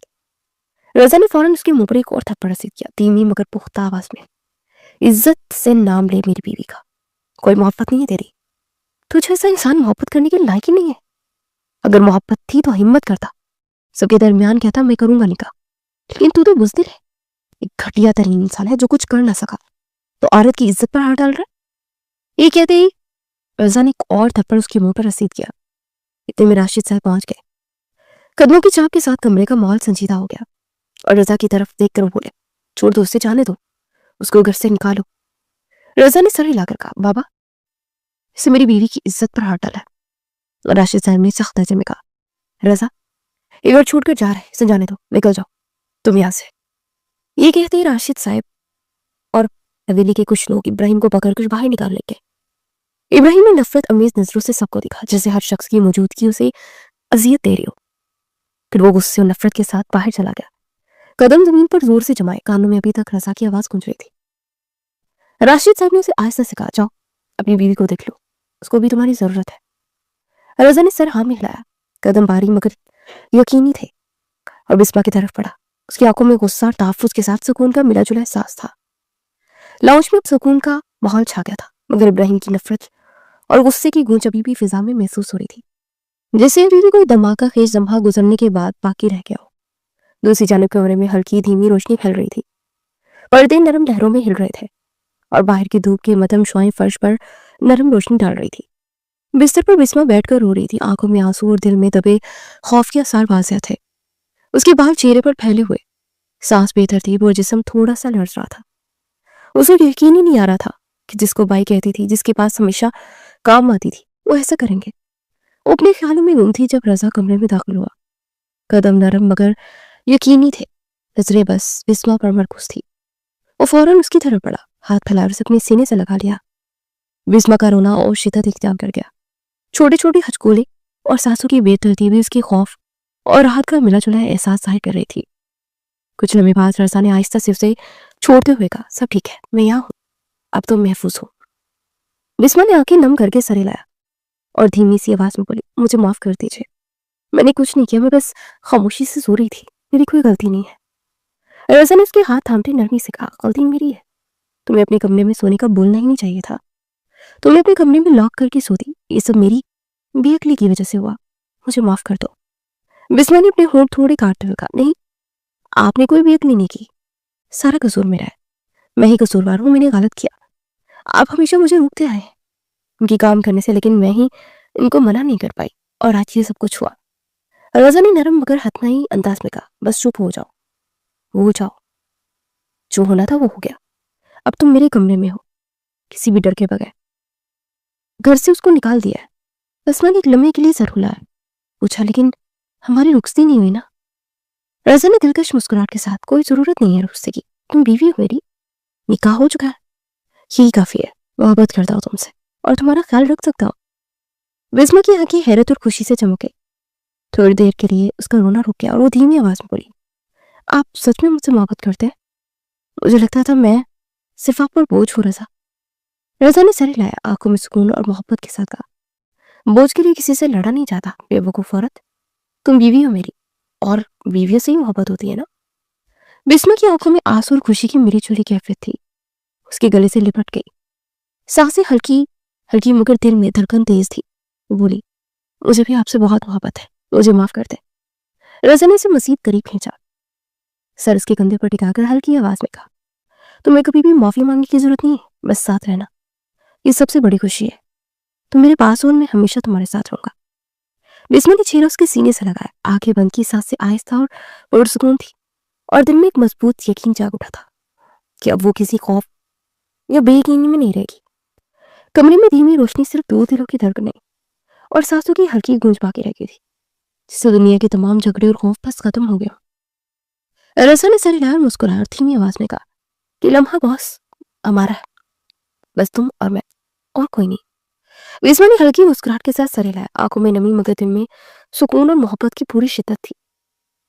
رضا نے فوراً اس کے منہ پر ایک اور تھپڑ رسید کیا، دھیمی مگر پختہ آواز میں، عزت سے نام لے میری بیوی کا، کوئی محبت نہیں ہے تیری، تجھے ایسا انسان محبت کرنے کے لائق ہی نہیں ہے، اگر محبت تھی تو ہمت کرتا، سب کے درمیان کہتا میں کروں گا نکاح، لیکن تو بزدل ہے، ایک گھٹیا ترین انسان ہے جو کچھ کر نہ سکا تو عورت کی عزت پر ہاتھ ڈال رہا ہے۔ یہ کہتے ہی رضا نے ایک اور تھپڑ اس کے منہ پر رسید کیا۔ اتنے میں راشد صاحب پہنچ گئے۔ قدموں کی چاپ کے ساتھ کمرے کا ماحول سنجیدہ ہو گیا اور رضا کی طرف دیکھ کر وہ بولے، چھوڑ دو، اسے جانے دو، اس کو گھر سے نکالو۔ رضا نے سر ہلا کر کہا، بابا، اسے میری بیوی کی عزت پر ہاتھ ڈالا ہے۔ راشد صاحب نے سخت لہجے میں کہا، رضا، یہ گھر چھوڑ کر جا رہے، اسے جانے دو، نکل جاؤ تم یہاں سے۔ یہ کہتے ہی راشد صاحب اور حویلی کے کچھ لوگ ابراہیم کو پکڑ کر باہر نکال لے گئے۔ ابراہیم نے نفرت امیز نظروں سے سب کو دیکھا، جیسے ہر شخص کی موجودگی اسے اذیت دے رہی ہو، پھر وہ غصے اور نفرت کے ساتھ باہر چلا گیا۔ قدم زمین پر زور سے جمائے، کانوں میں ابھی تک رضا کی آواز گونج رہی تھی۔ راشد صاحب نے اسے آہستہ سے کہا، جاؤ اپنی بیوی کو دیکھ لو، اس کو بھی تمہاری ضرورت ہے۔ رضا نے سر ہاں میں ہلایا، قدم باری مگر یقینی تھے، اور بسمہ کی طرف پڑھا۔ اس کی آنکھوں میں غصہ اور تحفظ کے ساتھ سکون کا ملا جلا احساس تھا۔ لاؤنج میں اب سکون کا ماحول چھا گیا تھا، مگر ابراہیم کی نفرت اور غصے کی گونج ابھی بھی فضا میں محسوس ہو رہی تھی، جیسے ابھی بھی کوئی دھماکہ خیز لمحہ گزرنے کے بعد باقی رہ گیا ہو۔ دوسری جانب کمرے میں ہلکی دھیمی روشنی پھیل رہی تھی، پردے نرم لہروں میں ہل رہے تھے اور باہر کی دھوپ کے مدھم شعائیں فرش پر نرم روشنی ڈال رہی تھی۔ بستر پر بسمہ بیٹھ کر رو رہی تھی، آنکھوں میں آنسو اور دل میں دبے خوف کے آثار واضح تھے۔ اس کے بال چہرے پر پھیلے ہوئے، سانس بے ترتیب اور جسم تھوڑا سا لرز رہا تھا۔ اسے یقین ہی نہیں آ رہا تھا کہ جس کو بائی کہتی تھی، جس کے پاس ہمیشہ کام آتی تھی، وہ ایسا کریں گے۔ وہ اپنے خیالوں میں گم تھی جب رضا کمرے میں داخل ہوا۔ قدم نرم مگر یقینی تھے، نظریں بس بسمہ پر مرکوز تھی۔ وہ فوراً اس کی طرف بڑھا، ہاتھ پھیلا کر اسے اپنے سینے سے لگا لیا۔ بسمہ کا رونا اور شدت اختیار کر گیا، چھوٹے چھوٹے ہچکولے اور سانسوں کی بے ترتیبی اس کی خوف اور راحت کا ملا جلا احساس ظاہر کر رہی تھی۔ کچھ لمحے بعد رضا نے آہستہ سے اسے چھوڑتے ہوئے کہا، سب ٹھیک ہے، میں یہاں ہوں، اب تم محفوظ ہو۔ بسمہ نے آنکھیں نم کر کے سر ہلایا اور دھیمی سی آواز میں بولی، مجھے معاف کر دیجیے، میں نے کچھ نہیں کیا، میں بس خاموشی سے سو رہی تھی، میری کوئی غلطی نہیں ہے۔ رضا نے اس کے ہاتھ تھامتے نرمی سے کہا، غلطی میری ہے، تمہیں اپنے کمرے میں سونے کا بولنا ہی نہیں چاہیے تھا، تم نے اپنے کمرے میں لاک کر کے سو دی، یہ سب میری بے عقلی کی وجہ سے ہوا، مجھے معاف کر دو۔ بسمہ نے اپنے ہونٹ تھوڑے کاٹتے ہوئے کہا، نہیں، آپ نے کوئی بے عقلی نہیں کی، سارا قصور میرا ہے، میں ہی قصوروار ہوں، میں نے غلط کیا، آپ ہمیشہ مجھے روکتے آئے ہیں ان کی کام کرنے سے، لیکن میں ہی ان کو منع نہیں کر پائی اور آج یہ سب کچھ ہوا۔ رضا نے نرم مگر حتمی انداز میں کہا، بس چپ ہو جاؤ، جو ہونا تھا وہ ہو گیا، اب تم میرے کمرے میں ہو، کسی بھی ڈر کے بغیر۔ گھر سے اس کو نکال دیا ہے۔ بسمہ نے ایک لمحے کے لیے سر ہلایا، پوچھا، لیکن ہماری رخصتی نہیں ہوئی نا؟ رضا نے دلکش مسکراہٹ کے ساتھ، کوئی ضرورت نہیں ہے رخصتی کی، تم بیوی ہو میری، نکاح ہو چکا ہے، یہی کافی ہے، محبت کرتا ہوں تم سے اور تمہارا خیال رکھ سکتا ہوں۔ بسمہ کی آنکھیں حیرت اور خوشی سے چمک گئی، تھوڑی دیر کے لیے اس کا رونا رک گیا اور وہ دھیمی آواز میں بولی، آپ سچ میں مجھ سے محبت کرتے ہیں؟ مجھے لگتا تھا میں صرف آپ پر بوجھ ہو۔ رضا نے سر ہلایا، آنکھوں میں سکون اور محبت کے ساتھ کہا، بوجھ کے لیے کسی سے لڑا نہیں جاتا بے وقوف عورت، تم بیوی ہو میری، اور بیویوں سے ہی محبت ہوتی ہے نا۔ بسمہ کی آنکھوں میں آنسو اور خوشی کی ملی جلی کیفیت تھی، اس کے گلے سے لپٹ گئی، سانسیں ہلکی ہلکی مگر دل میں دھڑکن تیز تھی۔ وہ بولی، مجھے بھی آپ سے بہت محبت ہے، مجھے معاف کر دے۔ رضا نے اسے مزید قریب کھینچا، سر اس کے کندھے پر ٹکا کر ہلکی آواز میں کہا، تمہیں کبھی بھی معافی مانگنے کی ضرورت نہیں ہے، بس ساتھ رہنا، یہ سب سے بڑی خوشی ہے، تم میرے پاس ہو اور میں ہمیشہ تمہارے ساتھ رہوں گا۔ بسمہ نے چہرہ اس کے سینے سے لگایا، آنکھیں بند کی، سانسیں آہستہ اور پرسکون تھی اور دل میں ایک مضبوط یقین جاگ اٹھا تھا کہ اب وہ کسی خوف یا بے یقینی میں نہیں رہے گی۔ کمرے میں دھیمی روشنی صرف دو دلوں کی دھڑکنیں اور سانسوں کی ہلکی گونج باقی رہ گئی تھی، جس سے دنیا کے تمام جھگڑے اور خوف بس ختم ہو گیا۔ رسا نے سر ہلایا اور مسکرایا اور دھیمی آواز میں کہا کہ لمحہ باس ہمارا ہے، بس تم اور میں، اور کوئی نہیں۔ ویسما نے ہلکی مسکراہٹ کے ساتھ سر ہلایا، آنکھوں میں نمی مگر دل میں سکون اور محبت کی پوری شدت تھی۔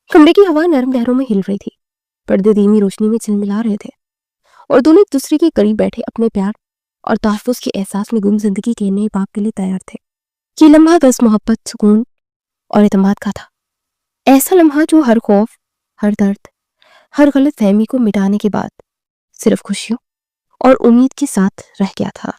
کمرے کی ہوا نرم لہروں میں ہل رہی تھی، پردے دھیمی روشنی میں چلملا رہے تھے اور دونوں ایک دوسرے کے قریب بیٹھے اپنے پیار اور تحفظ کے احساس میں گم زندگی کے نئے باب کے لیے تیار تھے۔ یہ لمحہ بس محبت، سکون اور اعتماد کا تھا، ایسا لمحہ جو ہر خوف، ہر درد، ہر غلط فہمی کو مٹانے کے بعد صرف خوشیوں اور امید کے ساتھ رہ گیا تھا۔